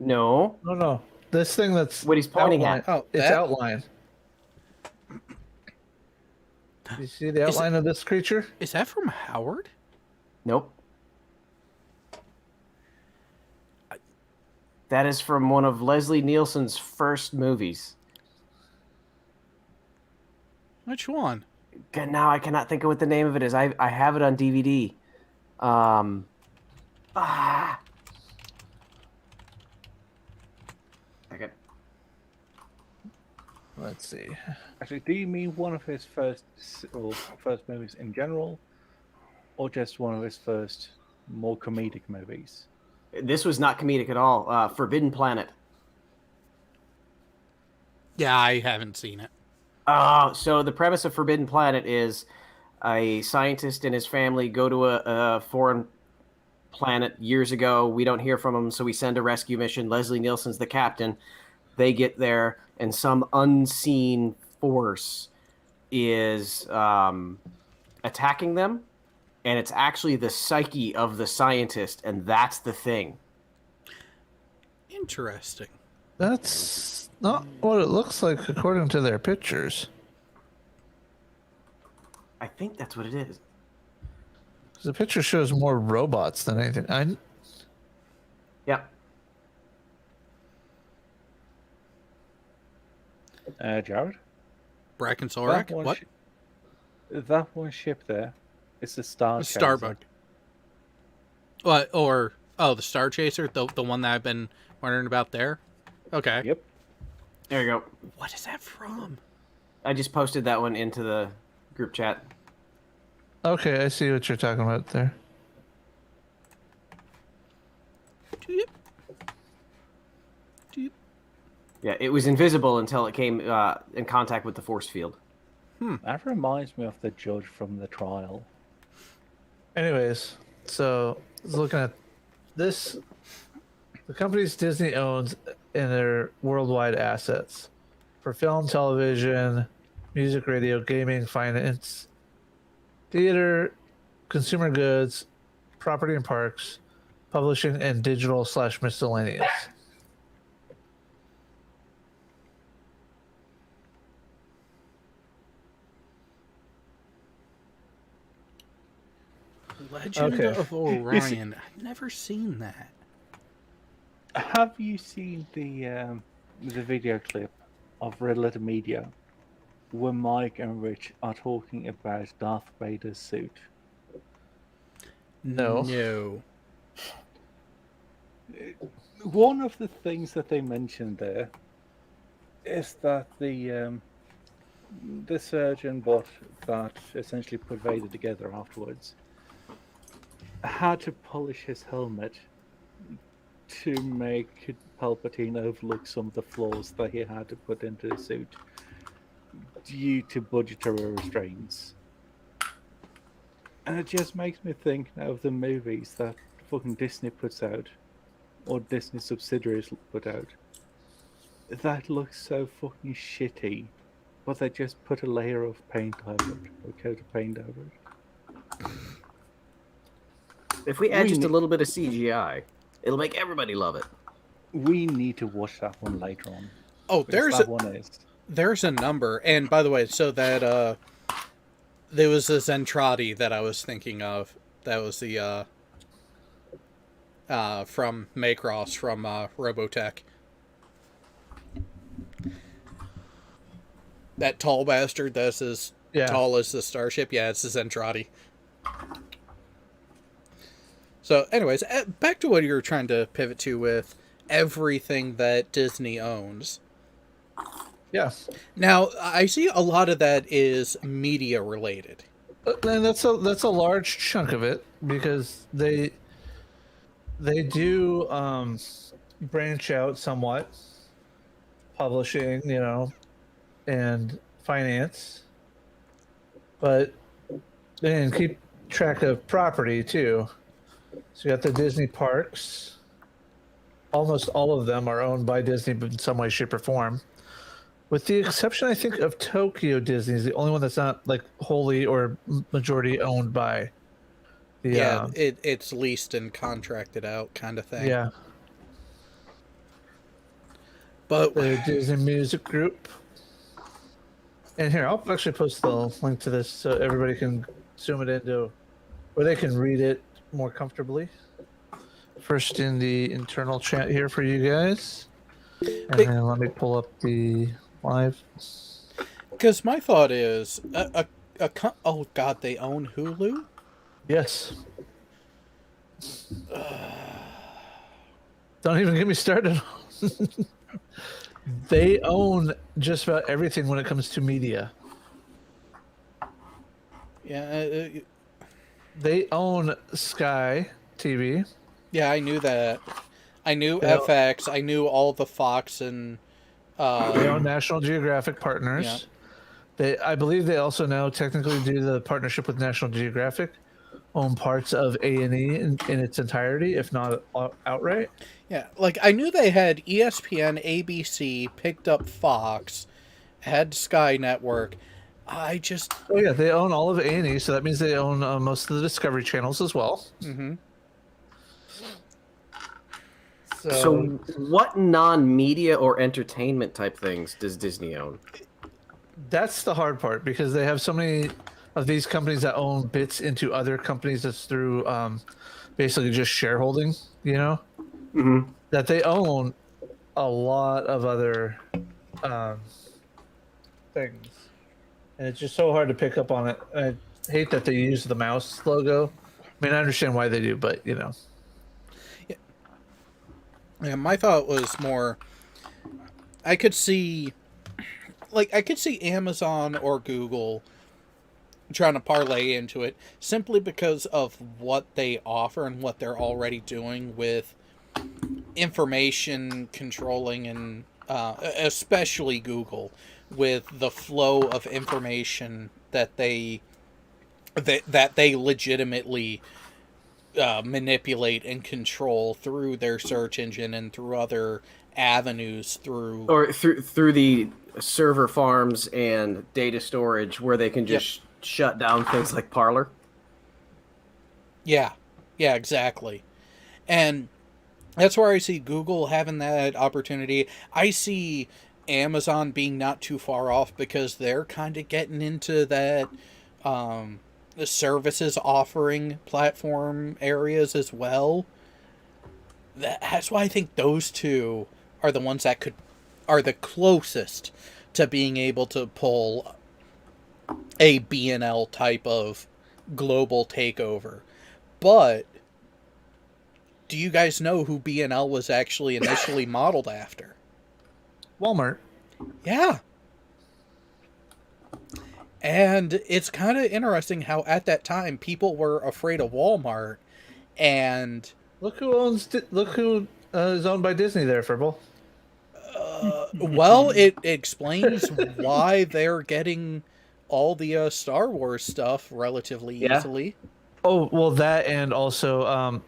No. No. This thing that's What he's pointing outline, at. Oh, it's that? outline. You see the outline of this creature? Is that from Howard? Nope. That is from one of Leslie Nielsen's first movies. Which one? God, now I cannot think of what the name of it is. I have it on DVD. Ah. Okay. Let's see. Actually, do you mean one of his first movies in general, or just one of his first more comedic movies? This was not comedic at all. Forbidden Planet. Yeah, I haven't seen it. So the premise of Forbidden Planet is a scientist and his family go to a foreign planet years ago. We don't hear from them, so we send a rescue mission. Leslie Nielsen's the captain. They get there, and some unseen force is attacking them, and it's actually the psyche of the scientist, and that's the thing. Interesting. That's not what it looks like according to their pictures. I think that's what it is. The picture shows more robots than anything. Yep. Jared? Bracken Sorak? What? That one ship there is the Star Chaser. Starbuck. What? Or the Star Chaser, the one that I've been wondering about there. Okay. Yep. There you go. What is that from? I just posted that one into the group chat. Okay, I see what you're talking about there. Doop. Doop. Yeah, it was invisible until it came in contact with the force field. That reminds me of the judge from the trial. Anyways, so looking at this, the companies Disney owns in their worldwide assets for film, television, music, radio, gaming, finance, theater, consumer goods, property and parks, publishing, and digital / miscellaneous. Legend Okay. of Orion. I've never seen that. Have you seen the video clip of Red Letter Media where Mike and Rich are talking about Darth Vader's suit? No. No. One of the things that they mentioned there is that the surgeon bot that essentially put Vader together afterwards had to polish his helmet to make Palpatine overlook some of the flaws that he had to put into the suit due to budgetary restraints. And it just makes me think now of the movies that fucking Disney puts out, or Disney subsidiaries put out, that looks so fucking shitty, but they just put a layer of paint over it, or coat of paint over it. If we add We just a ne- little bit of CGI, it'll make everybody love it. We need to watch that one later on. Oh, Because that one is. there's a number, and by the way, so that there was a Zentradi that I was thinking of. That was the from Macross from Robotech. That tall bastard that's as tall as the starship. Yeah, it's the Zentradi. So, anyways, back to what you were trying to pivot to with everything that Disney owns. Yeah, Now, I see a lot of that is media related. and that's a large chunk of it because they do branch out somewhat, publishing, and finance, but then keep track of property too. So you got the Disney parks. Almost all of them are owned by Disney in some way, shape, or form. With the exception, I think, of Tokyo Disney is the only one that's not like wholly or majority owned by the it's leased and contracted out kind of thing. yeah. But The Disney Music Group. And here, I'll actually post the link to this so everybody can zoom it into where they can read it more comfortably. First in the internal chat here for you guys. And then let me pull up the live. because my thought is, oh god, they own Hulu? Yes. Don't even get me started. They own just about everything when it comes to media. Yeah, They own Sky TV. yeah, I knew that. I knew Yeah. FX. I knew all the Fox and They own National Geographic Partners. Yeah. I believe they also now technically do the partnership with National Geographic, own parts of A&E in its entirety, if not outright. yeah, like I knew they had ESPN, ABC, picked up Fox, had Sky Network. I just Oh yeah, they own all of A&E, so that means they own most of the Discovery channels as well. mhm. So, what non-media or entertainment type things does Disney own? That's the hard part because they have so many of these companies that own bits into other companies that's through basically just shareholding, that they own a lot of other things. And it's just so hard to pick up on it. I hate that they use the mouse logo. I mean, I understand why they do, but Yeah, my thought was more I could see Amazon or Google trying to parlay into it simply because of what they offer and what they're already doing with information controlling and especially Google with the flow of information that they legitimately manipulate and control through their search engine and through other avenues through the server farms and data storage where they can just shut down things like Parler. Yeah, exactly. And that's where I see Google having that opportunity. I see Amazon being not too far off because they're kind of getting into that the services offering platform areas as well. That's why I think those two are the ones that are the closest to being able to pull a B&L type of global takeover. But do you guys know who B&L was actually initially modeled after? Walmart. Yeah. And it's kind of interesting how at that time people were afraid of Walmart, and Look who is owned by Disney there, Furble. well, it explains why they're getting all the Star Wars stuff relatively easily. Oh, well, that and also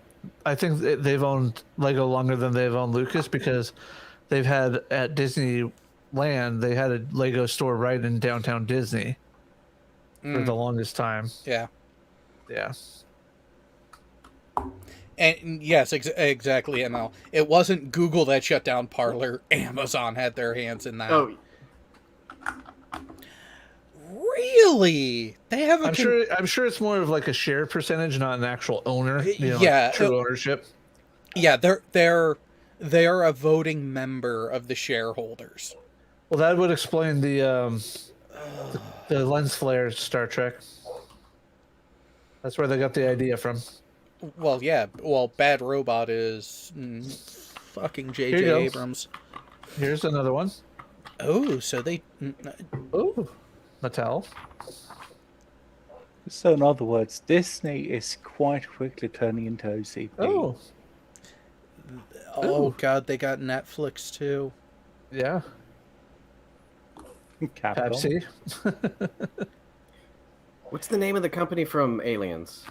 I think they've owned Lego longer than they've owned Lucas because they've had at Disneyland, they had a Lego store right in downtown Disney for the longest time. Yeah. Yeah. And yes, exactly, ML. It wasn't Google that shut down Parler. Amazon had their hands in that. Oh, Really? They have a I'm sure it's more of like a share percentage, not an actual owner. Yeah, true ownership. Yeah, they are a voting member of the shareholders. Well, that would explain the lens flare Star Trek. That's where they got the idea from. Well, yeah. Well, Bad Robot is fucking J.J. Abrams. Here's another one. Oh, so they... Oh, Mattel. So, in other words, Disney is quite quickly turning into OCP. Oh. Oh, God, they got Netflix, too. Yeah. Capital. Pepsi. what's the name of the company from Aliens?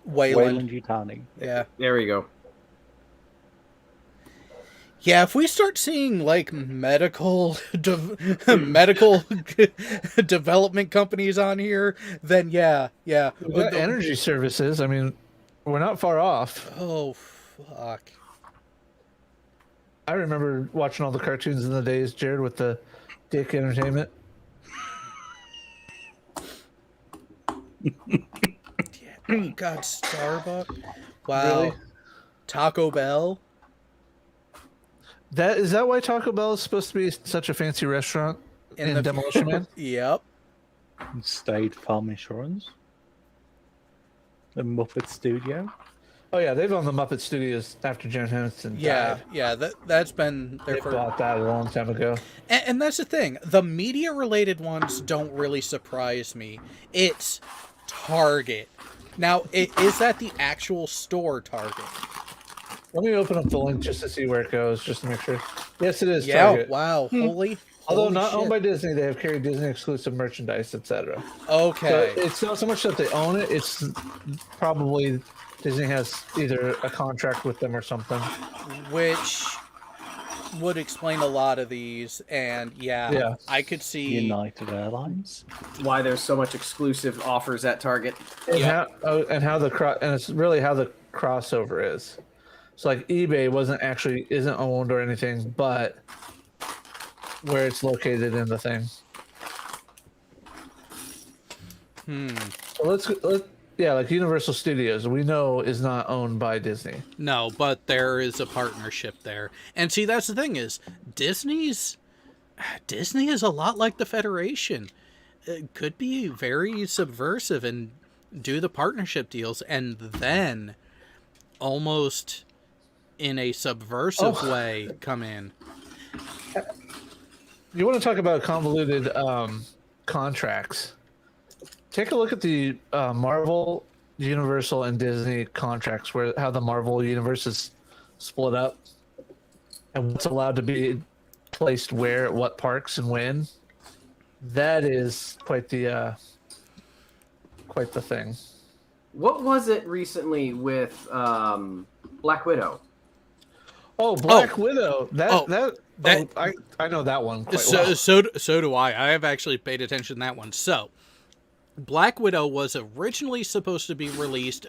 Wayland. Yutani. Yeah. There we go. Yeah, if we start seeing, like, medical medical development companies on here, then yeah. We got energy services. I mean, we're not far off. Oh, fuck. I remember watching all the cartoons in the days, Jared, with the Dick Entertainment. Oh, God, Starbucks. Wow. Really? Taco Bell. Is that why Taco Bell is supposed to be such a fancy restaurant in Demolition Man? Yep. State Farm Insurance. The Muppet Studio. Oh yeah, they've owned the Muppet Studios after Jen Henson died. Yeah. That's been They bought that a long time ago. And that's the thing. The media-related ones don't really surprise me. It's Target. Now, is that the actual store Target? Let me open up the link just to see where it goes, just to make sure. Yes, it is Yeah, Target. wow. Although not shit. owned by Disney, they have carried Disney exclusive merchandise, etc. Okay. So it's not so much that they own it; it's probably Disney has either a contract with them or something. Which would explain a lot of these, and yeah. I could see United Airlines. Why there's so much exclusive offers at Target. And it's really how the crossover is. So like eBay isn't owned or anything, but where it's located in the thing. So like Universal Studios, we know is not owned by Disney. No, but there is a partnership there. And see, that's the thing is, Disney is a lot like the Federation. It could be very subversive and do the partnership deals and then almost in a subversive way come in. You want to talk about convoluted contracts? Take a look at the Marvel, Universal, and Disney contracts, how the Marvel universe is split up, and what's allowed to be placed where at what parks and when. That is quite the thing. What was it recently with Black Widow? Oh, Black Widow. I know that one quite well. So do I. I have actually paid attention to that one. So, Black Widow was originally supposed to be released,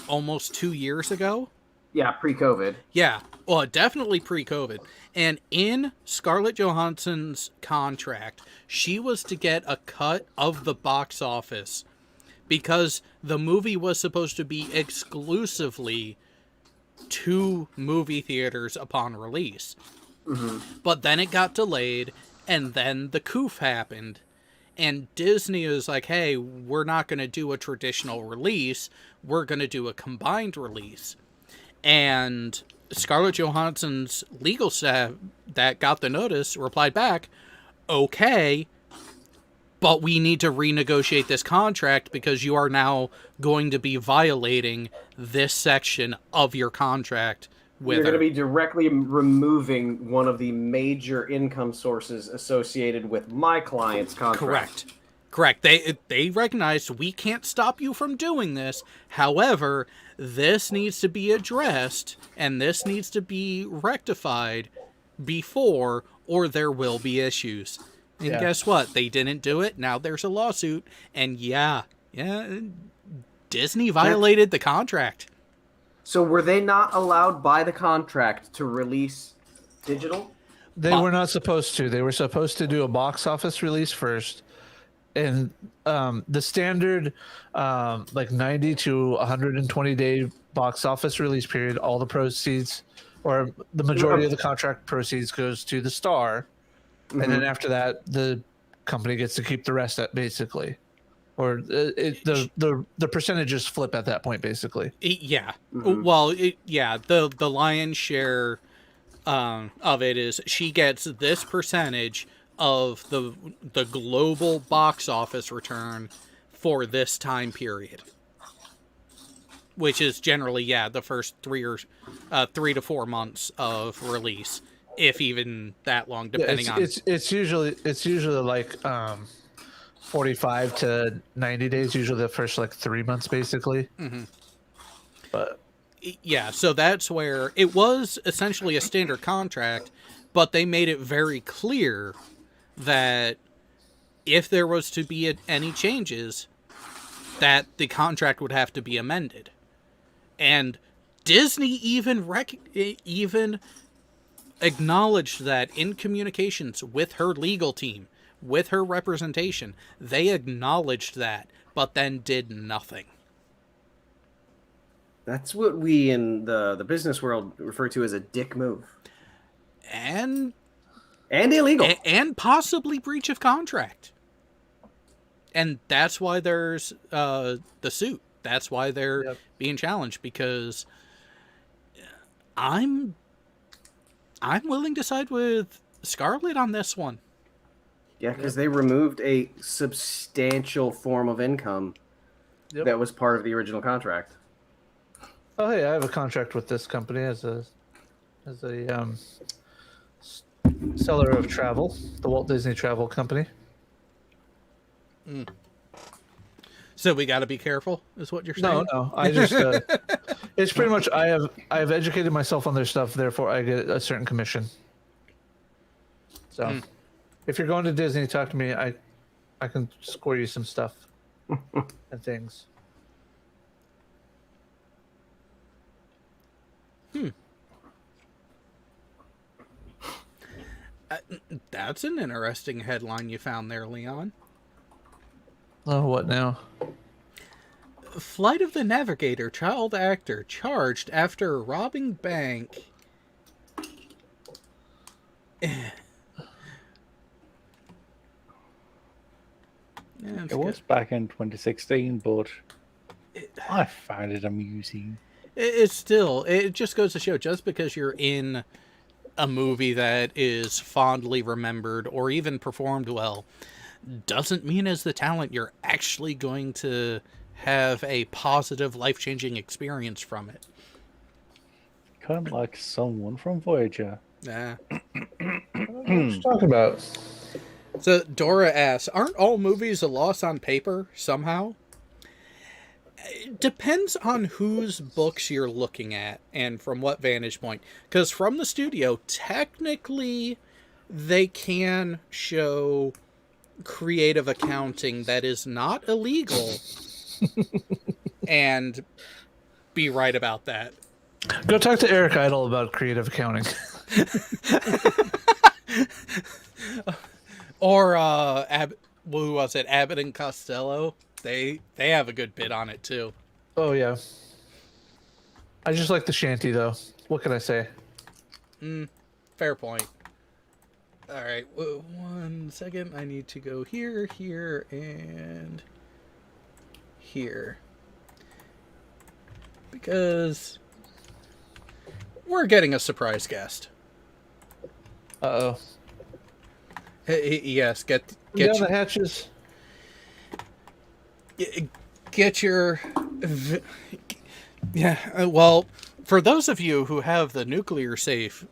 almost 2 years ago? Yeah, pre-COVID. Yeah, well, definitely pre-COVID. And in Scarlett Johansson's contract, she was to get a cut of the box office because the movie was supposed to be exclusively to movie theaters upon release. Mm-hmm. But then it got delayed, and then the coof happened. And Disney was like, hey, we're not going to do a traditional release. We're going to do a combined release. And Scarlett Johansson's legal staff that got the notice replied back, okay, but we need to renegotiate this contract because you are now going to be violating this section of your contract with You're her. going to be directly removing one of the major income sources associated with my client's contract. Correct. They recognized we can't stop you from doing this. However, this needs to be addressed and this needs to be rectified before, or there will be issues. And guess what? They didn't do it. Now there's a lawsuit. And yeah, Disney violated the contract. So were they not allowed by the contract to release digital? They were not supposed to. They were supposed to do a box office release first, and the standard like 90 to 120 day box office release period, all the proceeds or the majority of the contract proceeds goes to the star, and then after that the company gets to keep the rest, basically, or the percentages flip at that point, basically. Yeah. Well, the lion's share of it is she gets this percentage of the global box office return for this time period, which is generally the first 3 to 4 months of release, if even that long, depending on. It's usually like 45 to 90 days, usually the first like 3 months, basically. But yeah, so that's where it was essentially a standard contract, but they made it very clear that if there was to be any changes, that the contract would have to be amended. And Disney even acknowledged that in communications with her legal team, with her representation. They acknowledged that, but then did nothing. That's what we in the business world refer to as a dick move. And illegal. And possibly breach of contract. And that's why there's the suit. That's why they're being challenged, because I'm willing to side with Scarlett on this one. Yeah, because they removed a substantial form of income that was part of the original contract. Oh, hey, I have a contract with this company as a seller of travel, the Walt Disney Travel Company. So we got to be careful, is what you're saying? No, I just it's pretty much I have educated myself on their stuff, therefore I get a certain commission. So, if you're going to Disney, talk to me. I can score you some stuff and things. That's an interesting headline you found there, Leon. Oh, what now? Flight of the Navigator child actor charged after robbing bank. It was back in 2016, but I found it amusing. It just goes to show, just because you're in a movie that is fondly remembered or even performed well, doesn't mean as the talent you're actually going to have a positive, life-changing experience from it. Kind of like someone from Voyager. Yeah. What are you talking about? So Dora asks, aren't all movies a loss on paper somehow? It depends on whose books you're looking at and from what vantage point. Because from the studio, technically, they can show creative accounting that is not illegal and be right about that. Go talk to Eric Idle about creative accounting. Or who was it? Abbott and Costello. They have a good bit on it too. Oh yeah. I just like the shanty though. What can I say? Fair point. All right, 1 second. I need to go here, and here, because we're getting a surprise guest. Uh-oh. Yes, get down the hatches. Get your well, for those of you who have the nuclear safe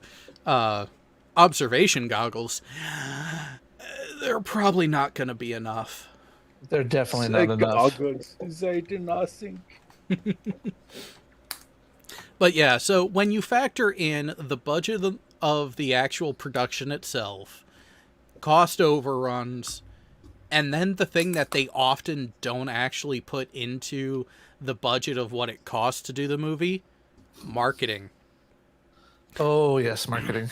observation goggles, they're probably not going to be enough. They're definitely not enough. Goggles, they do nothing. But yeah, so when you factor in the budget of the actual production itself, cost overruns, and then the thing that they often don't actually put into the budget of what it costs to do the movie, marketing. Oh yes, marketing.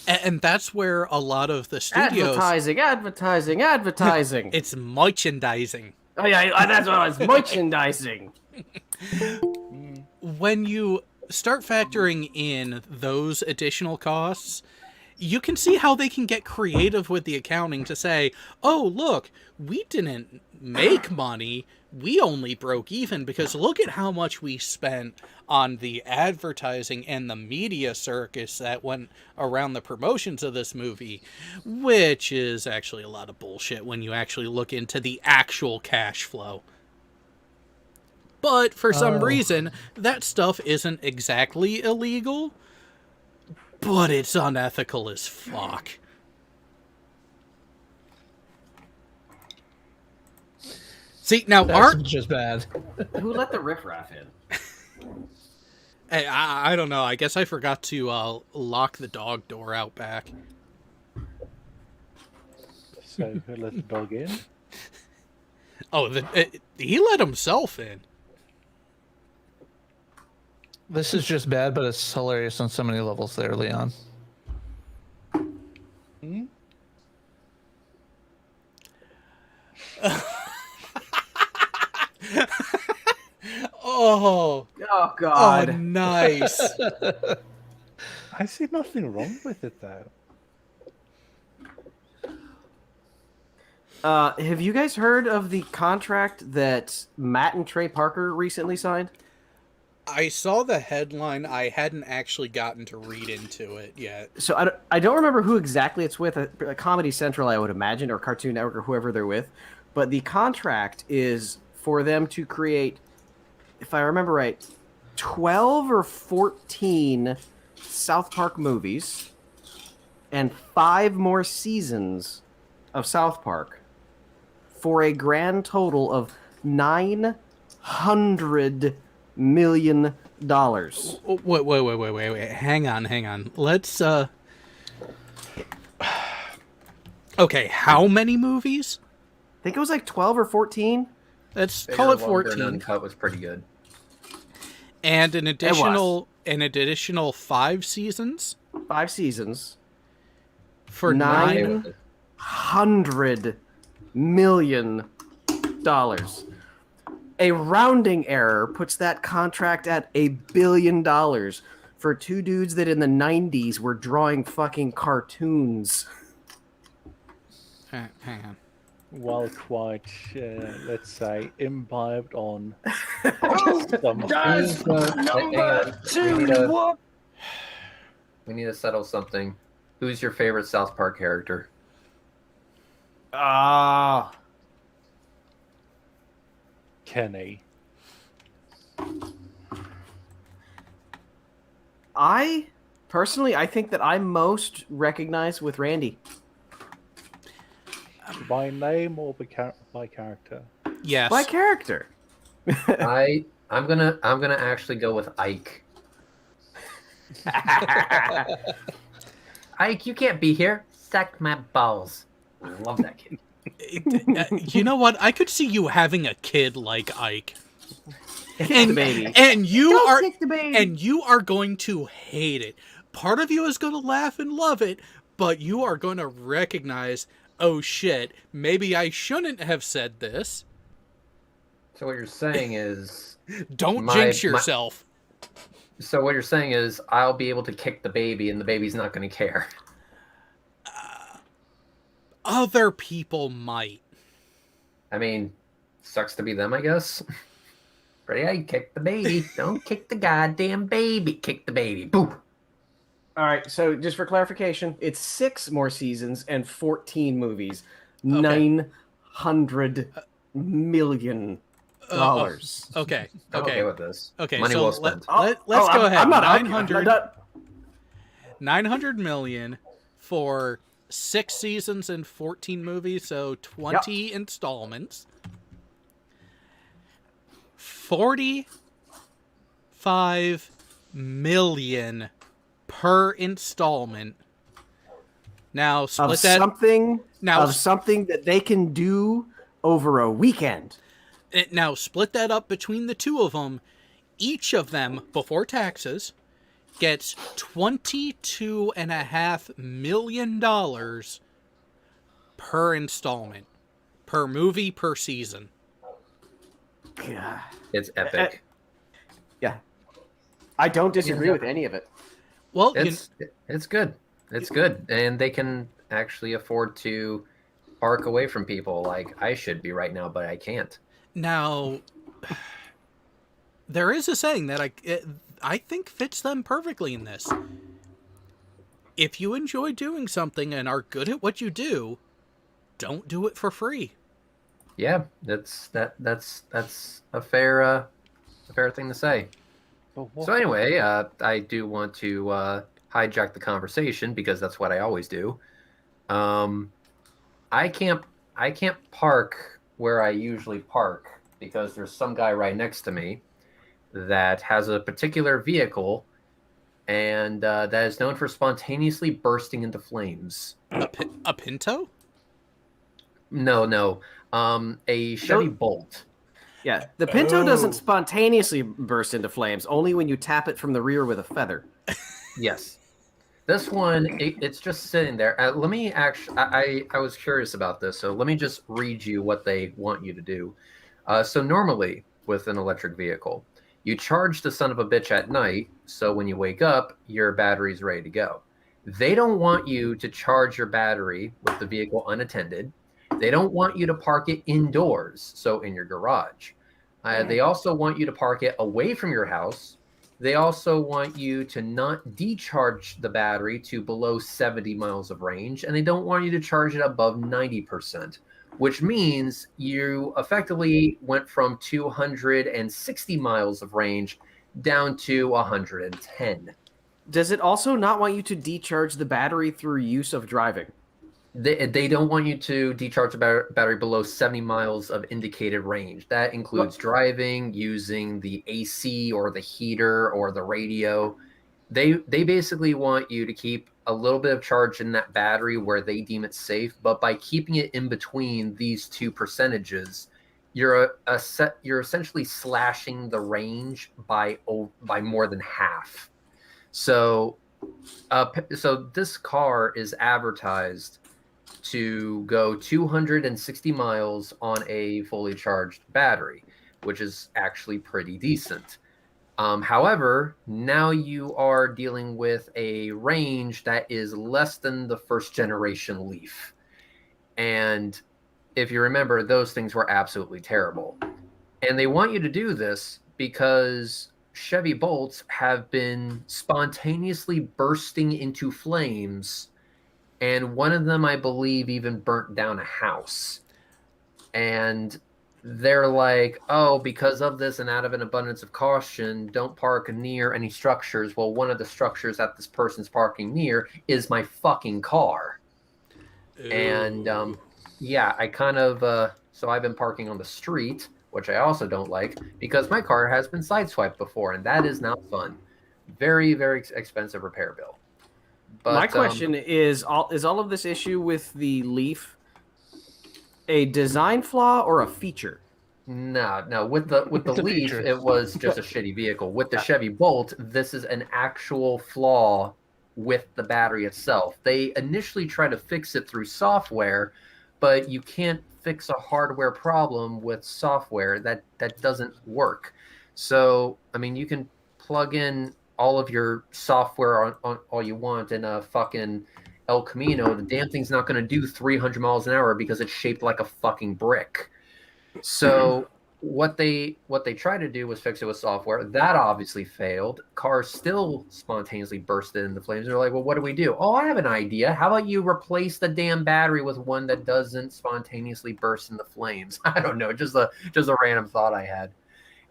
And that's where a lot of the studios... Advertising. It's merchandising. Oh yeah, that's what it's merchandising. When you start factoring in those additional costs, you can see how they can get creative with the accounting to say, oh, look, we didn't make money. We only broke even because look at how much we spent on the advertising and the media circus that went around the promotions of this movie, which is actually a lot of bullshit when you actually look into the actual cash flow. But for some reason, that stuff isn't exactly illegal, but it's unethical as fuck. See, now That's just bad. Who let the riffraff in? Hey, I don't know. I guess I forgot to lock the dog door out back. So who let the dog in? Oh, he let himself in. This is just bad, but it's hilarious on so many levels there, Leon. Hmm? Oh God. Oh, nice. I see nothing wrong with it, though. Have you guys heard of the contract that Matt and Trey Parker recently signed? I saw the headline. I hadn't actually gotten to read into it yet. So I don't remember who exactly it's with, a Comedy Central, I would imagine, or Cartoon Network, or whoever they're with. But the contract is for them to create, if I remember right, 12 or 14 South Park movies and 5 more seasons of South Park for a grand total of $900 million. Wait. Hang on. Let's, Okay, how many movies? I think it was like 12 or 14. Let's call it 14. Uncut was pretty good. And an additional 5 seasons 5 seasons for $900 million. A rounding error puts that contract at $1 billion for 2 dudes that in the 90s were drawing fucking cartoons. Hang on. While quite, let's say, imbibed on some We need to settle something. Who's your favorite South Park character? Kenny. I think that I'm most recognized with Randy. By name or by character? Yes. By character. I'm gonna actually go with Ike. Ike, you can't be here. Suck my balls. I love that kid. You know what? I could see you having a kid like Ike. And the baby. And you are baby. going to hate it. Part of you is going to laugh and love it, but you are going to recognize, oh shit, maybe I shouldn't have said this. So what you're saying is... Don't jinx yourself. So what you're saying is I'll be able to kick the baby and the baby's not going to care. Other people might. I mean, sucks to be them, I guess. Ready? I kick the baby. Don't kick the goddamn baby. Kick the baby. Boom. All right, so just for clarification, it's 6 more seasons and 14 movies. Okay. $900 million. Okay. I'm okay with this. Okay, Money so well spent. let's go ahead. I'm not 900 million for 6 seasons and 14 movies, so 20 installments. 45 million per installment. Now split that something that they can do over a weekend. Now split that up between the two of them. each of them, before taxes, gets $22.5 million per installment, per movie, per season. God. It's epic. Yeah. I don't disagree with any of it. Well, It's good. It's good, and they can actually afford to park away from people like I should be right now, but I can't. now, there is a saying that I think fits them perfectly in this. If you enjoy doing something and are good at what you do, don't do it for free. Yeah, that's a fair thing to say. But what So anyway, I do want to hijack the conversation because that's what I always do. I can't park where I usually park because there's some guy right next to me that has a particular vehicle and that is known for spontaneously bursting into flames. A Pinto? No, a Chevy Bolt. Yeah, the Pinto doesn't spontaneously burst into flames, only when you tap it from the rear with a feather. Yes. This one, it's just sitting there. Let me actually, I was curious about this, so let me just read you what they want you to do. So normally, with an electric vehicle, you charge the son of a bitch at night, so when you wake up, your battery's ready to go. They don't want you to charge your battery with the vehicle unattended. They don't want you to park it indoors, so in your garage. They also want you to park it away from your house. They also want you to not decharge the battery to below 70 miles of range, and they don't want you to charge it above 90%, which means you effectively went from 260 miles of range down to 110. Does it also not want you to decharge the battery through use of driving? They don't want you to decharge the battery below 70 miles of indicated range. That includes driving, using the AC or the heater or the radio. They basically want you to keep a little bit of charge in that battery where they deem it safe, but by keeping it in between these two percentages, you're essentially slashing the range by more than half. So this car is advertised to go 260 miles on a fully charged battery, which is actually pretty decent. However, now you are dealing with a range that is less than the first generation Leaf. And if you remember, those things were absolutely terrible. And they want you to do this because Chevy Bolts have been spontaneously bursting into flames, and one of them, I believe, even burnt down a house. And they're like, oh, because of this and out of an abundance of caution, don't park near any structures. Well, one of the structures that this person's parking near is my fucking car. Ooh. And yeah, I kind of, so I've been parking on the street, which I also don't like because my car has been sideswiped before, and that is not fun. Very, very expensive repair bill. But, my question is all of this issue with the Leaf a design flaw or a feature? No. With the Leaf, feature. It was just a shitty vehicle. With the Chevy Bolt, this is an actual flaw with the battery itself. They initially tried to fix it through software, but you can't fix a hardware problem with software. That doesn't work. So, I mean, you can plug in all of your software on all you want in a fucking El Camino. The damn thing's not going to do 300 miles an hour because it's shaped like a fucking brick. So what they tried to do was fix it with software. That obviously failed. Cars still spontaneously bursted into flames. They're like, well, what do we do? Oh, I have an idea. How about you replace the damn battery with one that doesn't spontaneously burst into flames? I don't know. Just a random thought I had.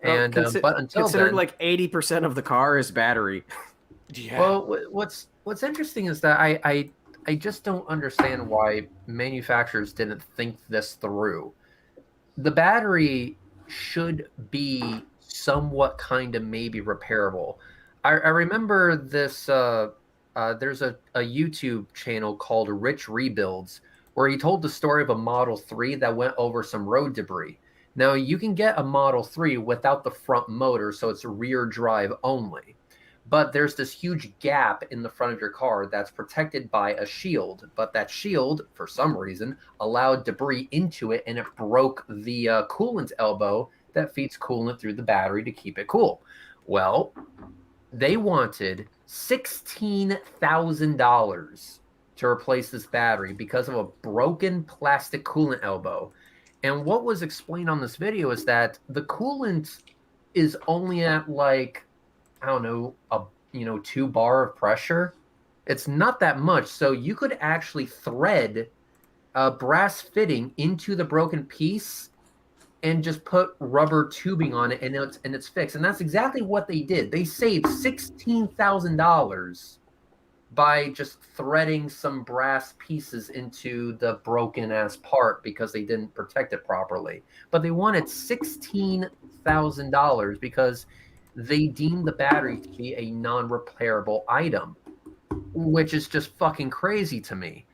And but until considering then, like 80% of the car is battery. Yeah. Well, what's interesting is that I just don't understand why manufacturers didn't think this through. The battery should be somewhat kind of maybe repairable. I remember this. There's a YouTube channel called Rich Rebuilds where he told the story of a Model 3 that went over some road debris. Now, you can get a Model 3 without the front motor, so it's rear drive only. But there's this huge gap in the front of your car that's protected by a shield. But that shield, for some reason, allowed debris into it, and it broke the coolant elbow that feeds coolant through the battery to keep it cool. Well, they wanted $16,000 to replace this battery because of a broken plastic coolant elbow. And what was explained on this video is that the coolant is only at like, I don't know, 2 bar of pressure. It's not that much. So you could actually thread a brass fitting into the broken piece and just put rubber tubing on it, and it's fixed. And that's exactly what they did. They saved $16,000 by just threading some brass pieces into the broken ass part because they didn't protect it properly. But they wanted $16,000 because they deemed the battery to be a non-repairable item, which is just fucking crazy to me.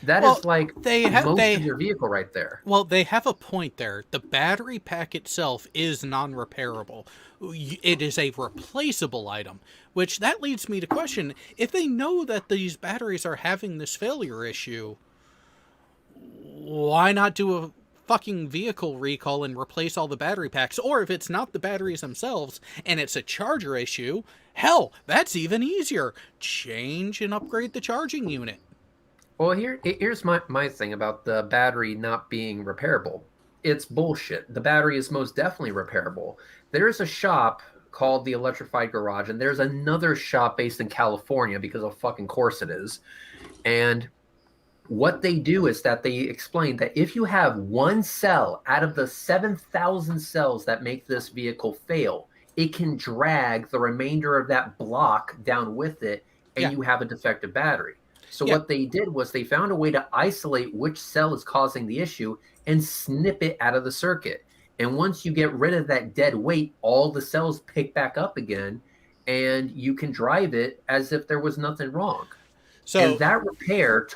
That is like most of your vehicle right there. Well, they have a point there. The battery pack itself is non-repairable. It is a replaceable item, which that leads me to question, if they know that these batteries are having this failure issue, why not do a fucking vehicle recall and replace all the battery packs? Or if it's not the batteries themselves and it's a charger issue, hell, that's even easier. Change and upgrade the charging unit. Well, here's my thing about the battery not being repairable. It's bullshit. The battery is most definitely repairable. There's a shop called the Electrified Garage, and there's another shop based in California, because of fucking course it is. And what they do is that they explain that if you have one cell out of the 7,000 cells that make this vehicle fail, it can drag the remainder of that block down with it, and you have a defective battery. So what they did was they found a way to isolate which cell is causing the issue and snip it out of the circuit. And once you get rid of that dead weight, all the cells pick back up again, and you can drive it as if there was nothing wrong. So, and that repair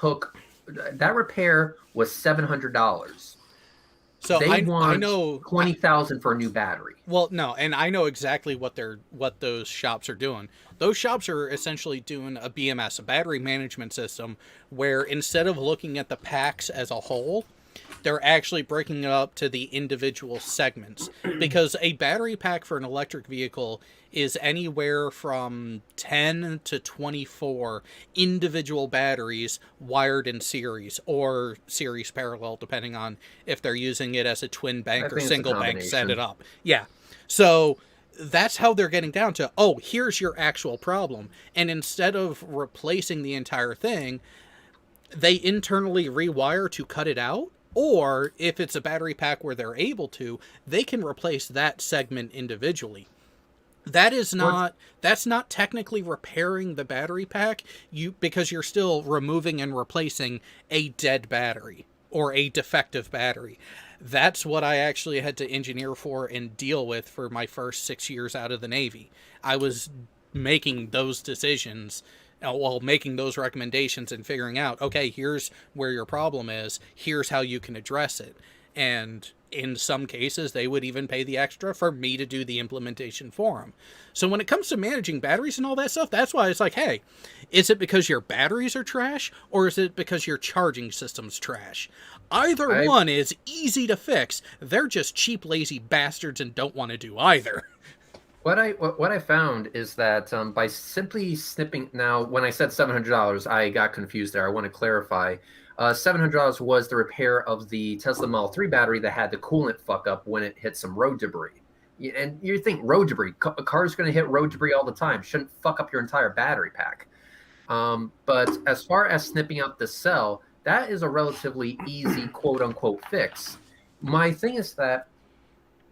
was $700. So I know $20,000 for a new battery. Well, no, and I know exactly what those shops are doing. Those shops are essentially doing a BMS, a battery management system, where instead of looking at the packs as a whole, they're actually breaking it up to the individual segments. Because a battery pack for an electric vehicle is anywhere from 10 to 24 individual batteries wired in series or series parallel, depending on if they're using it as a twin bank or single bank set it up. Yeah. So that's how they're getting down to, oh, here's your actual problem. And instead of replacing the entire thing, they internally rewire to cut it out. Or if it's a battery pack where they're able to, they can replace that segment individually. That's not technically repairing the battery pack, because you're still removing and replacing a dead battery or a defective battery. That's what I actually had to engineer for and deal with for my first 6 years out of the Navy. I was making those decisions while making those recommendations and figuring out, okay, here's where your problem is, here's how you can address it. And in some cases, they would even pay the extra for me to do the implementation for them. So when it comes to managing batteries and all that stuff, that's why it's like, hey, is it because your batteries are trash, or is it because your charging system's trash? Either one is easy to fix. They're just cheap, lazy bastards and don't want to do either. What I found is that by simply snipping, now when I said $700, I got confused there. I want to clarify. $700 was the repair of the Tesla Model 3 battery that had the coolant fuck up when it hit some road debris. And you think road debris, a car's going to hit road debris all the time. Shouldn't fuck up your entire battery pack. But as far as snipping out the cell, that is a relatively easy quote unquote fix. My thing is that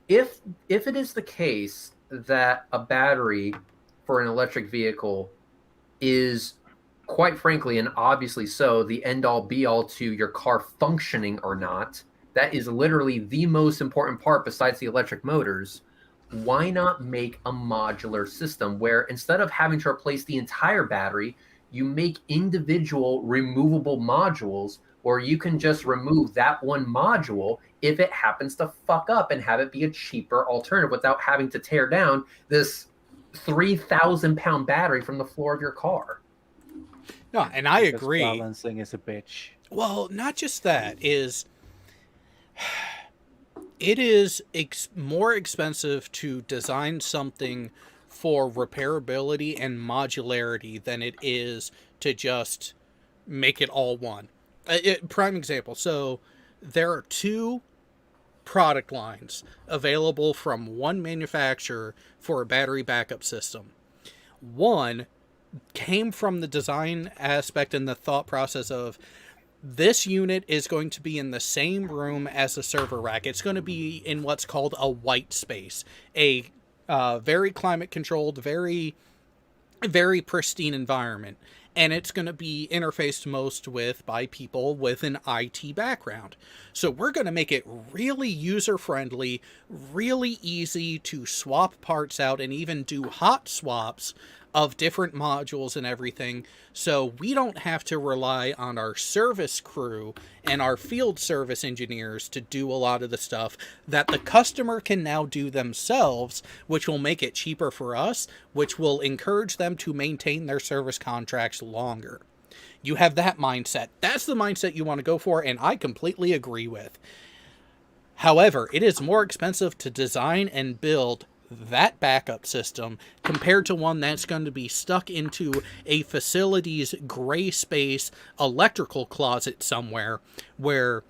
if it is the case that a battery for an electric vehicle is, quite frankly, and obviously so, the end-all be-all to your car functioning or not, that is literally the most important part besides the electric motors, why not make a modular system where instead of having to replace the entire battery, you make individual removable modules or you can just remove that one module if it happens to fuck up and have it be a cheaper alternative without having to tear down this 3,000-pound battery from the floor of your car. No, and I Because agree. balancing is a bitch. Well, not just that, it is more expensive to design something for repairability and modularity than it is to just make it all one. Prime example. So there are 2 product lines available from one manufacturer for a battery backup system. One came from the design aspect and the thought process of, this unit is going to be in the same room as a server rack. It's going to be in what's called a white space, a very climate controlled, very, very pristine environment. And it's going to be interfaced most with by people with an IT background. So we're going to make it really user-friendly, really easy to swap parts out and even do hot swaps of different modules and everything, so we don't have to rely on our service crew and our field service engineers to do a lot of the stuff that the customer can now do themselves, which will make it cheaper for us, which will encourage them to maintain their service contracts longer. You have that mindset. That's the mindset you want to go for, and I completely agree with. However, it is more expensive to design and build that backup system compared to one that's going to be stuck into a facility's gray space electrical closet somewhere where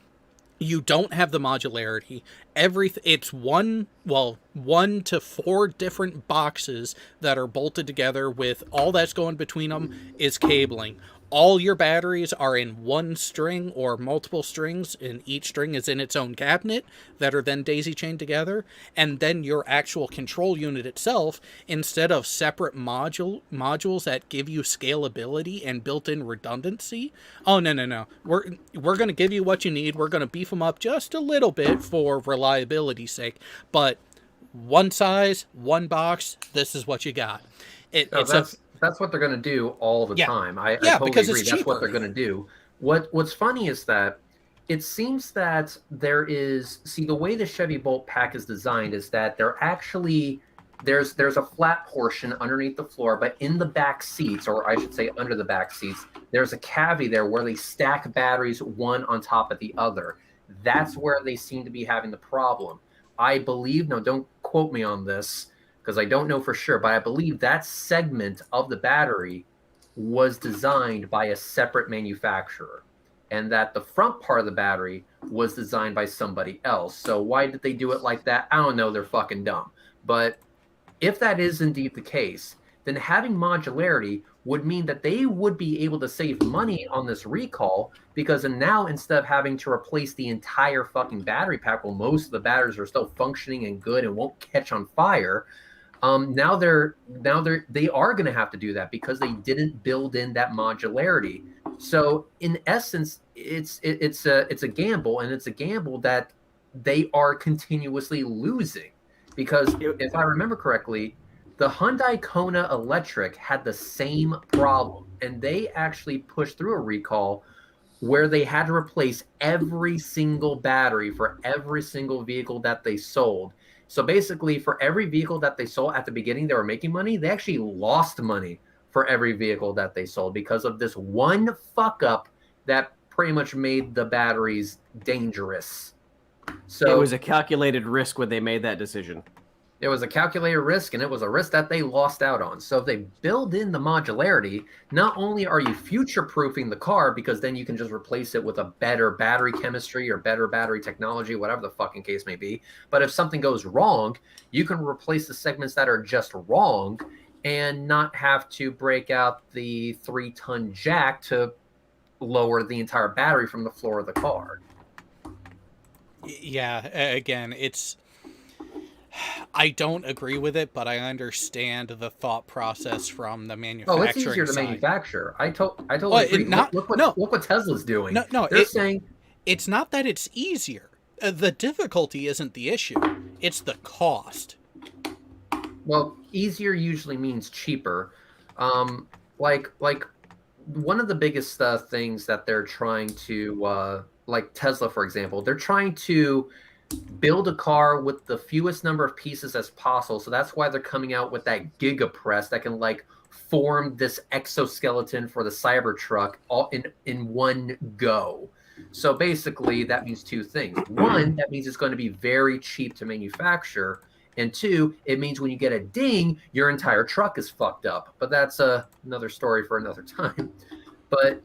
you don't have the modularity. It's 1 to 4 different boxes that are bolted together with all that's going between them is cabling. All your batteries are in one string or multiple strings, and each string is in its own cabinet that are then daisy chained together. And then your actual control unit itself, instead of separate modules that give you scalability and built-in redundancy. Oh, no. We're going to give you what you need. We're going to beef them up just a little bit for reliability's sake. But one size, one box, this is what you got. That's what they're going to do all the time. I totally because agree. it's That's cheaper. what they're going to do. What's funny is that it seems that the way the Chevy Bolt pack is designed is that there's a flat portion underneath the floor, but in the back seats, or I should say under the back seats, there's a cavity there where they stack batteries one on top of the other. That's where they seem to be having the problem. I believe, now don't quote me on this, because I don't know for sure, but I believe that segment of the battery was designed by a separate manufacturer, and that the front part of the battery was designed by somebody else. So why did they do it like that? I don't know. They're fucking dumb. But if that is indeed the case, then having modularity would mean that they would be able to save money on this recall, because now instead of having to replace the entire fucking battery pack, well, most of the batteries are still functioning and good and won't catch on fire. Now they are going to have to do that because they didn't build in that modularity. So in essence, it's a gamble, and it's a gamble that they are continuously losing, because if I remember correctly, the Hyundai Kona Electric had the same problem, and they actually pushed through a recall where they had to replace every single battery for every single vehicle that they sold. So basically, for every vehicle that they sold at the beginning, they were making money. They actually lost money for every vehicle that they sold because of this one fuck up that pretty much made the batteries dangerous. So it was a calculated risk when they made that decision. It was a calculated risk, and it was a risk that they lost out on. So if they build in the modularity, not only are you future-proofing the car, because then you can just replace it with a better battery chemistry or better battery technology, whatever the fucking case may be, but if something goes wrong, you can replace the segments that are just wrong and not have to break out the 3-ton jack to lower the entire battery from the floor of the car. Yeah, again, I don't agree with it, but I understand the thought process from the manufacturing side. Oh, it's easier to manufacture. I totally agree. Look what Tesla's doing. They're saying it's not that it's easier. The difficulty isn't the issue. It's the cost. Well, easier usually means cheaper. Like one of the biggest things that they're trying to, like Tesla, for example, they're trying to build a car with the fewest number of pieces as possible. So that's why they're coming out with that Giga Press that can like form this exoskeleton for the Cybertruck all in one go. So basically, that means two things. One, that means it's going to be very cheap to manufacture. And two, it means when you get a ding, your entire truck is fucked up. But that's another story for another time. But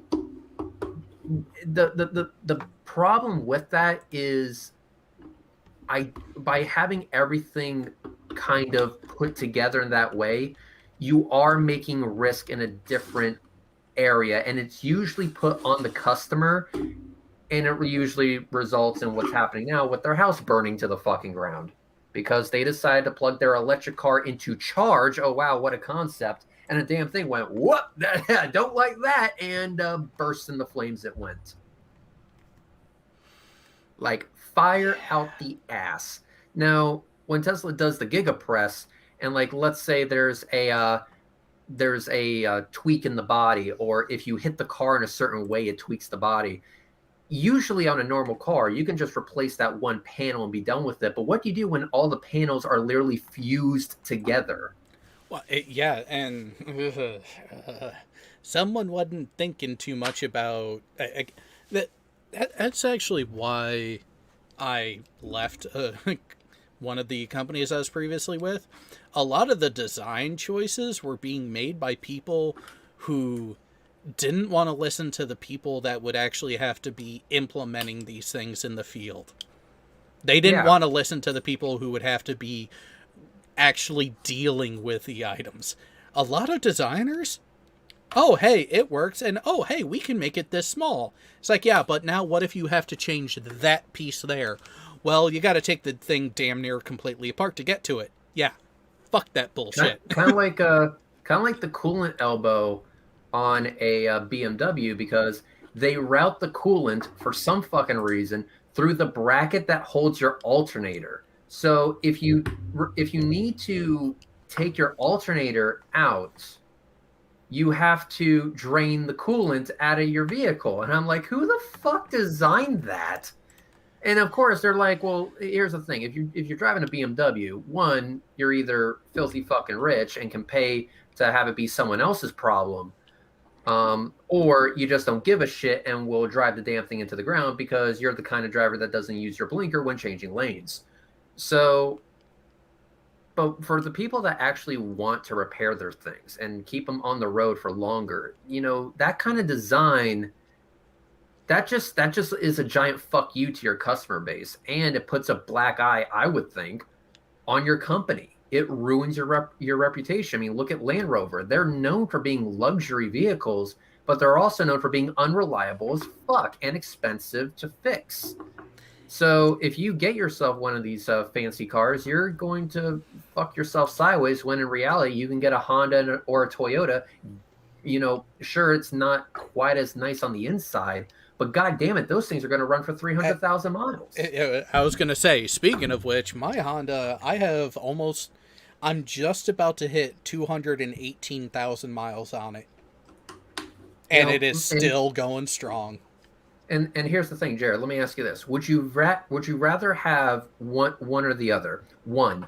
the problem with that is by having everything kind of put together in that way, you are making risk in a different area, and it's usually put on the customer, and it usually results in what's happening now with their house burning to the fucking ground because they decided to plug their electric car into charge. Oh wow, what a concept. And the damn thing went, whoop, I don't like that, and burst into flames it went. Like fire out the ass. Now, when Tesla does the Giga Press, and like let's say there's a tweak in the body, or if you hit the car in a certain way, it tweaks the body. Usually on a normal car, you can just replace that one panel and be done with it. But what do you do when all the panels are literally fused together? Well, yeah, and someone wasn't thinking too much about that. That's actually why I left one of the companies I was previously with. A lot of the design choices were being made by people who didn't want to listen to the people that would actually have to be implementing these things in the field. They didn't want to listen to the people who would have to be actually dealing with the items. A lot of designers, oh, hey, it works, and oh, hey, we can make it this small. It's like, yeah, but now what if you have to change that piece there? Well, you got to take the thing damn near completely apart to get to it. Yeah, fuck that bullshit. Kind of like the coolant elbow on a BMW, because they route the coolant for some fucking reason through the bracket that holds your alternator. So if you need to take your alternator out, you have to drain the coolant out of your vehicle. And I'm like, who the fuck designed that? And of course, they're like, well, here's the thing. If you're driving a BMW, one, you're either filthy fucking rich and can pay to have it be someone else's problem, or you just don't give a shit and will drive the damn thing into the ground because you're the kind of driver that doesn't use your blinker when changing lanes. So, but for the people that actually want to repair their things and keep them on the road for longer, you know, that kind of design, that just is a giant fuck you to your customer base, and it puts a black eye, I would think, on your company. It ruins your reputation. I mean, look at Land Rover. They're known for being luxury vehicles, but they're also known for being unreliable as fuck and expensive to fix. So if you get yourself one of these fancy cars, you're going to fuck yourself sideways when in reality you can get a Honda or a Toyota. You know, sure, it's not quite as nice on the inside, but god damn it, those things are going to run for 300,000 miles. I was going to say, speaking of which, my Honda, I'm just about to hit 218,000 miles on it. And it is still going strong. And here's the thing, Jared, let me ask you this. Would you rather have one or the other? One,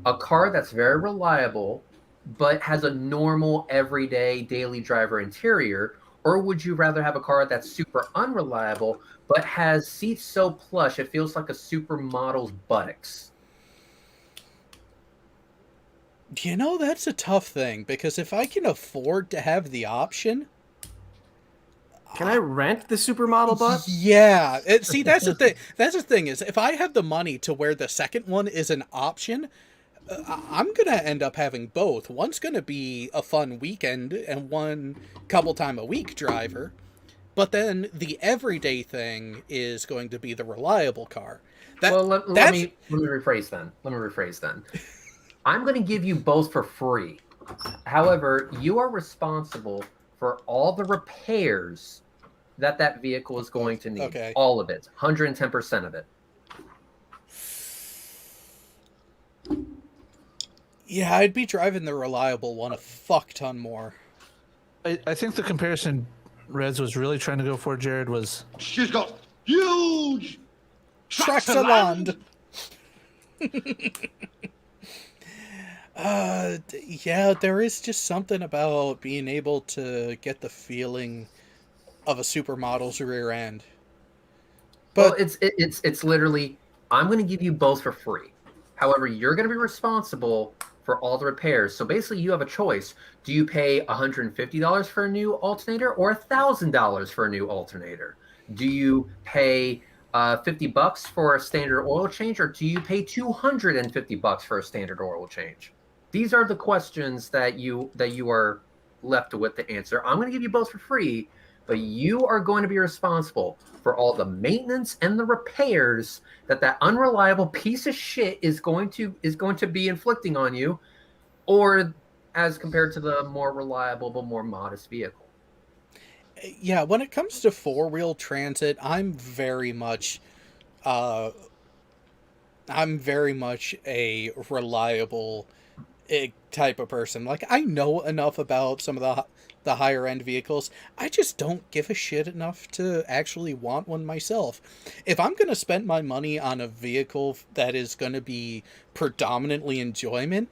a car that's very reliable but has a normal everyday daily driver interior, or would you rather have a car that's super unreliable but has seats so plush it feels like a supermodel's buttocks? You know, that's a tough thing, because if I can afford to have the option... Can I rent the supermodel butt? Yeah. See, that's the thing. That's the thing is, if I have the money to where the second one is an option, I'm going to end up having both. One's going to be a fun weekend and one couple time a week driver. But then the everyday thing is going to be the reliable car. Let me rephrase then. I'm going to give you both for free. However, you are responsible for all the repairs that vehicle is going to need. Okay. All of it. 110% of it. Yeah, I'd be driving the reliable one a fuck ton more. I think the comparison Reds was really trying to go for, Jared, was She's got huge Tracts of of land. Yeah, there is just something about being able to get the feeling of a supermodel's rear end. Well, But it's literally, I'm going to give you both for free. However, you're going to be responsible for all the repairs. So basically, you have a choice. Do you pay $150 for a new alternator or $1,000 for a new alternator? Do you pay $50 for a standard oil change, or do you pay $250 for a standard oil change? These are the questions that you are left with the answer. I'm going to give you both for free, but you are going to be responsible for all the maintenance and the repairs that unreliable piece of shit is going to be inflicting on you, or as compared to the more reliable but more modest vehicle. yeah, when it comes to four-wheel transit, I'm very much a reliable type of person. Like, I know enough about some of the higher end vehicles. I just don't give a shit enough to actually want one myself. If I'm going to spend my money on a vehicle that is going to be predominantly enjoyment,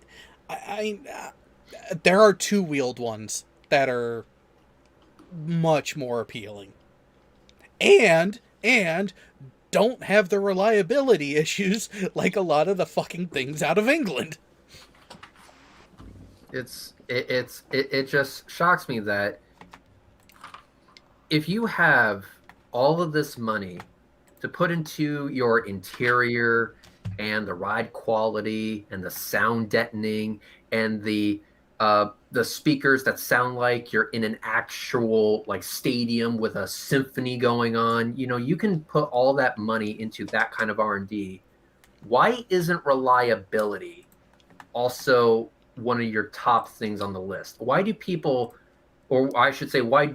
there are two-wheeled ones that are much more appealing. And don't have the reliability issues like a lot of the fucking things out of England. It just shocks me that if you have all of this money to put into your interior and the ride quality and the sound deadening and the speakers that sound like you're in an actual like stadium with a symphony going on, you can put all that money into that kind of R&D. Why isn't reliability also one of your top things on the list? Why do people, or I should say, why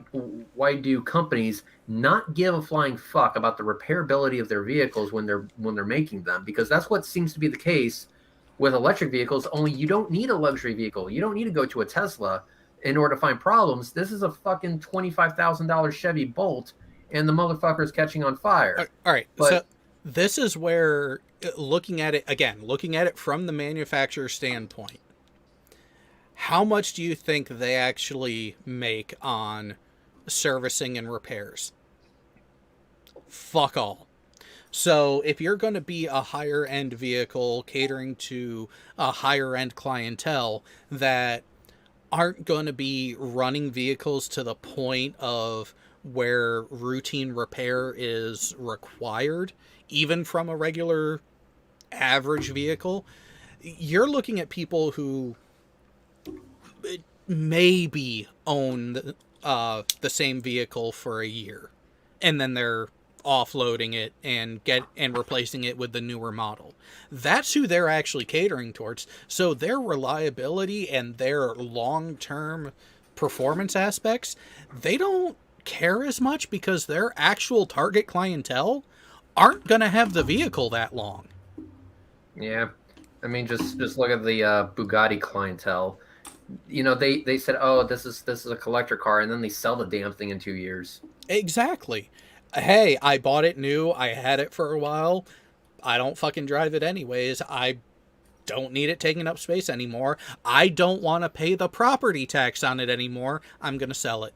do companies not give a flying fuck about the repairability of their vehicles when they're making them? Because that's what seems to be the case with electric vehicles. Only you don't need a luxury vehicle. You don't need to go to a Tesla in order to find problems. This is a fucking $25,000 Chevy Bolt, and the motherfucker's catching on fire. All right, but so this is where, looking at it from the manufacturer standpoint, how much do you think they actually make on servicing and repairs? Fuck all. So if you're going to be a higher end vehicle catering to a higher end clientele that aren't going to be running vehicles to the point of where routine repair is required, even from a regular average vehicle, you're looking at people who maybe own the same vehicle for a year, and then they're offloading it and replacing it with the newer model. That's who they're actually catering towards. So their reliability and their long-term performance aspects, they don't care as much because their actual target clientele aren't going to have the vehicle that long. Yeah, I mean, just look at the Bugatti clientele. They said, oh, this is a collector car, and then they sell the damn thing in 2 years. Exactly. Hey, I bought it new. I had it for a while. I don't fucking drive it anyways. I don't need it taking up space anymore. I don't want to pay the property tax on it anymore. I'm going to sell it.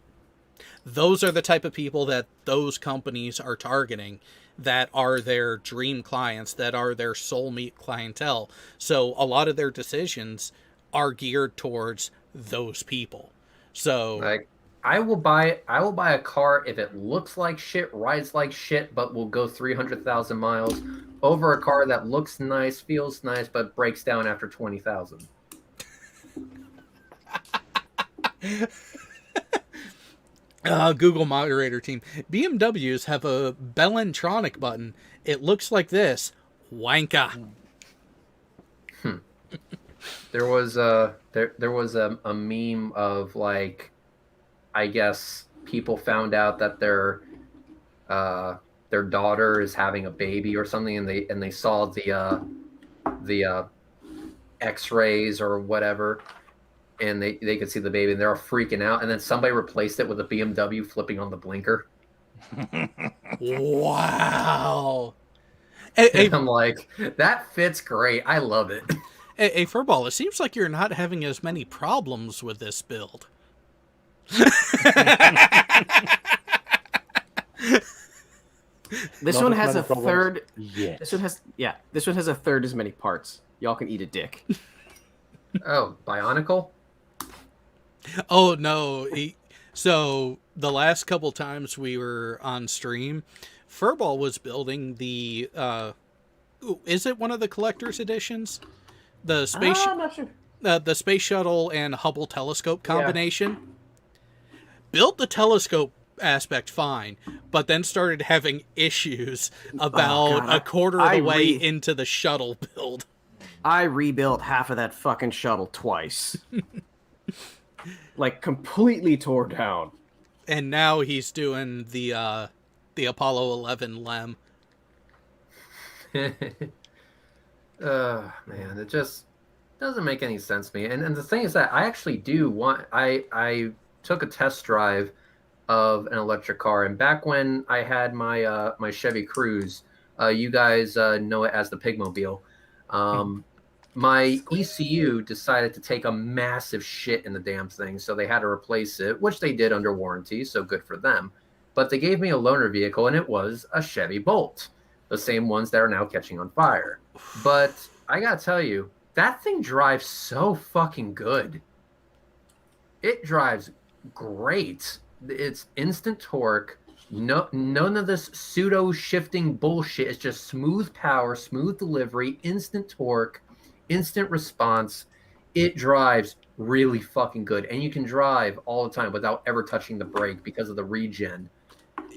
Those are the type of people that those companies are targeting, that are their dream clients, that are their soulmate clientele. So a lot of their decisions are geared towards those people. So like, I will buy a car if it looks like shit, rides like shit, but will go 300,000 miles, over a car that looks nice, feels nice, but breaks down after 20,000. Google moderator team. BMWs have a Bellentronic button. It looks like this. Wanka. There was a meme of, like, I guess people found out that their daughter is having a baby or something, and they saw the X-rays or whatever, and they could see the baby, and they're all freaking out. And then somebody replaced it with a BMW flipping on the blinker. Wow. Hey, And I'm like, that fits great. I love it. hey, Furball, it seems like you're not having as many problems with this build. This Not one as has many a problems third. yet. This one has a third as many parts. Y'all can eat a dick. Oh, Bionicle? Oh, no. So, the last couple times we were on stream, Furball was building the... is it one of the collector's editions? The space... I'm not sure. The space shuttle and Hubble telescope combination. Yeah. Built the telescope aspect fine, but then started having issues about a quarter of the way into the shuttle build. I rebuilt half of that fucking shuttle twice. Like, completely tore down. And now he's doing the Apollo 11 LEM. Man, it just doesn't make any sense to me. And the thing is that I actually do want... I took a test drive of an electric car, and back when I had my my Chevy Cruze, you guys know it as the Pigmobile. My ECU decided to take a massive shit in the damn thing, so they had to replace it, which they did under warranty, so good for them. But they gave me a loaner vehicle, and it was a Chevy Bolt, the same ones that are now catching on fire. But I gotta tell you, that thing drives so fucking good. It drives great. It's instant torque. No, none of this pseudo shifting bullshit. It's just smooth power, smooth delivery, instant torque, instant response. It drives really fucking good, and you can drive all the time without ever touching the brake because of the regen.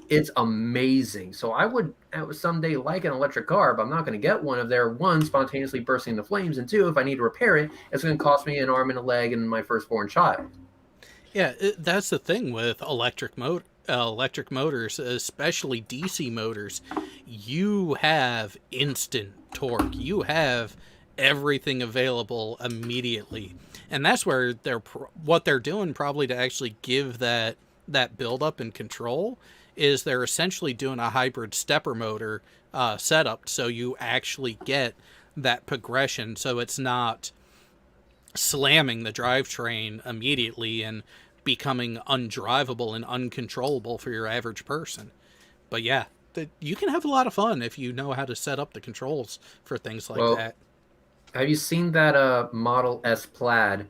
It's amazing. So I would someday like an electric car, but I'm not going to get one if they're, one, spontaneously bursting into flames, and two, if I need to repair it, it's going to cost me an arm and a leg and my firstborn child. Yeah, that's the thing with electric motors, especially DC motors. You have instant torque. You have everything available immediately, and that's where what they're doing probably to actually give that build up and control is they're essentially doing a hybrid stepper motor setup, so you actually get that progression, so it's not slamming the drivetrain immediately and becoming undrivable and uncontrollable for your average person. But yeah, you can have a lot of fun if you know how to set up the controls for things like that. Have you seen that Model S Plaid?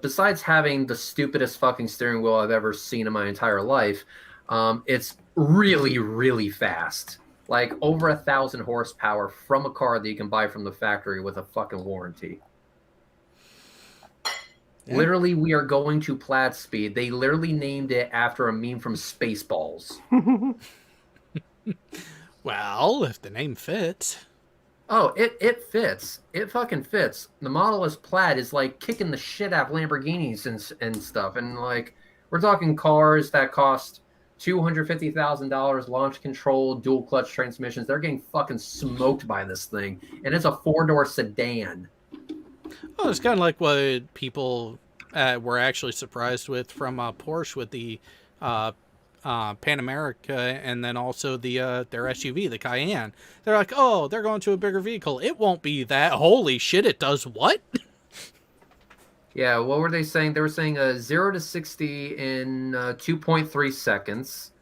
Besides having the stupidest fucking steering wheel I've ever seen in my entire life, it's really, really fast. Like over 1,000 horsepower from a car that you can buy from the factory with a fucking warranty. Yeah. Literally, we are going to Plaid speed. They literally named it after a meme from Spaceballs. Well, if the name fits. Oh, it fits. It fucking fits. The Model S Plaid is like kicking the shit out of Lamborghinis and stuff. And like, we're talking cars that cost $250,000, launch control, dual clutch transmissions. They're getting fucking smoked by this thing. And it's a 4-door sedan. Well, it's kind of like what people were actually surprised with from Porsche with the Pan America, and then also their SUV, the Cayenne. They're like, oh, they're going to a bigger vehicle. It won't be that. Holy shit, it does what? Yeah, what were they saying? They were saying 0 to 60 in 2.3 seconds,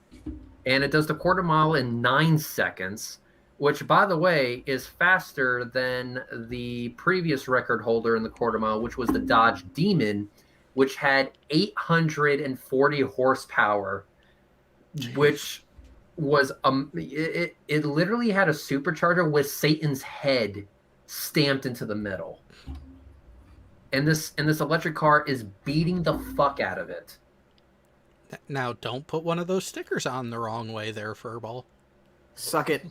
and it does the quarter mile in 9 seconds, which, by the way, is faster than the previous record holder in the quarter mile, which was the Dodge Demon, which had 840 horsepower, which was it literally had a supercharger with Satan's head stamped into the metal. And this electric car is beating the fuck out of it. Now, don't put one of those stickers on the wrong way there, Furball. Suck it.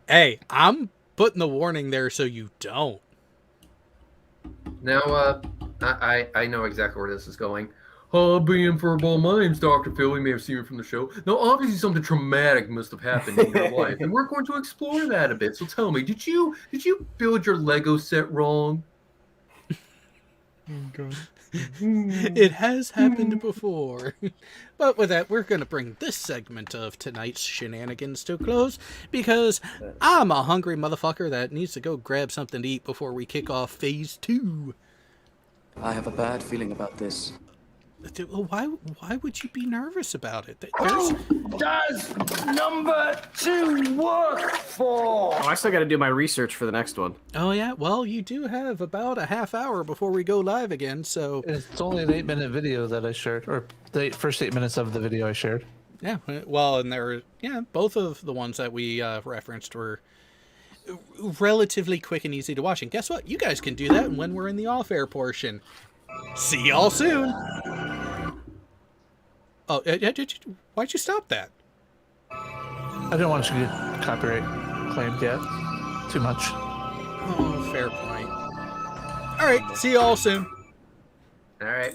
Hey, I'm putting the warning there so you don't. Now, I know exactly where this is going. Being Furball, my name's Dr. Phil. You may have seen me from the show. Now, obviously, something traumatic must have happened in your life, and we're going to explore that a bit. So tell me, did you build your Lego set wrong? It has happened before. But with that, we're going to bring this segment of tonight's shenanigans to a close because I'm a hungry motherfucker that needs to go grab something to eat before we kick off phase 2. I have a bad feeling about this. Why would you be nervous about it? Does number 2 work for? Oh, I still got to do my research for the next one. Oh yeah, well you do have about a half hour before we go live again, so It's only an 8-minute video that I shared, or the first 8 minutes of the video I shared. yeah. Well, and both of the ones that we referenced were relatively quick and easy to watch. And guess what? You guys can do that when we're in the off-air portion. See y'all soon. Oh, why'd you stop that? I didn't want you to get copyright claimed yet. Too much. Oh, fair point. All right, see y'all soon. All right.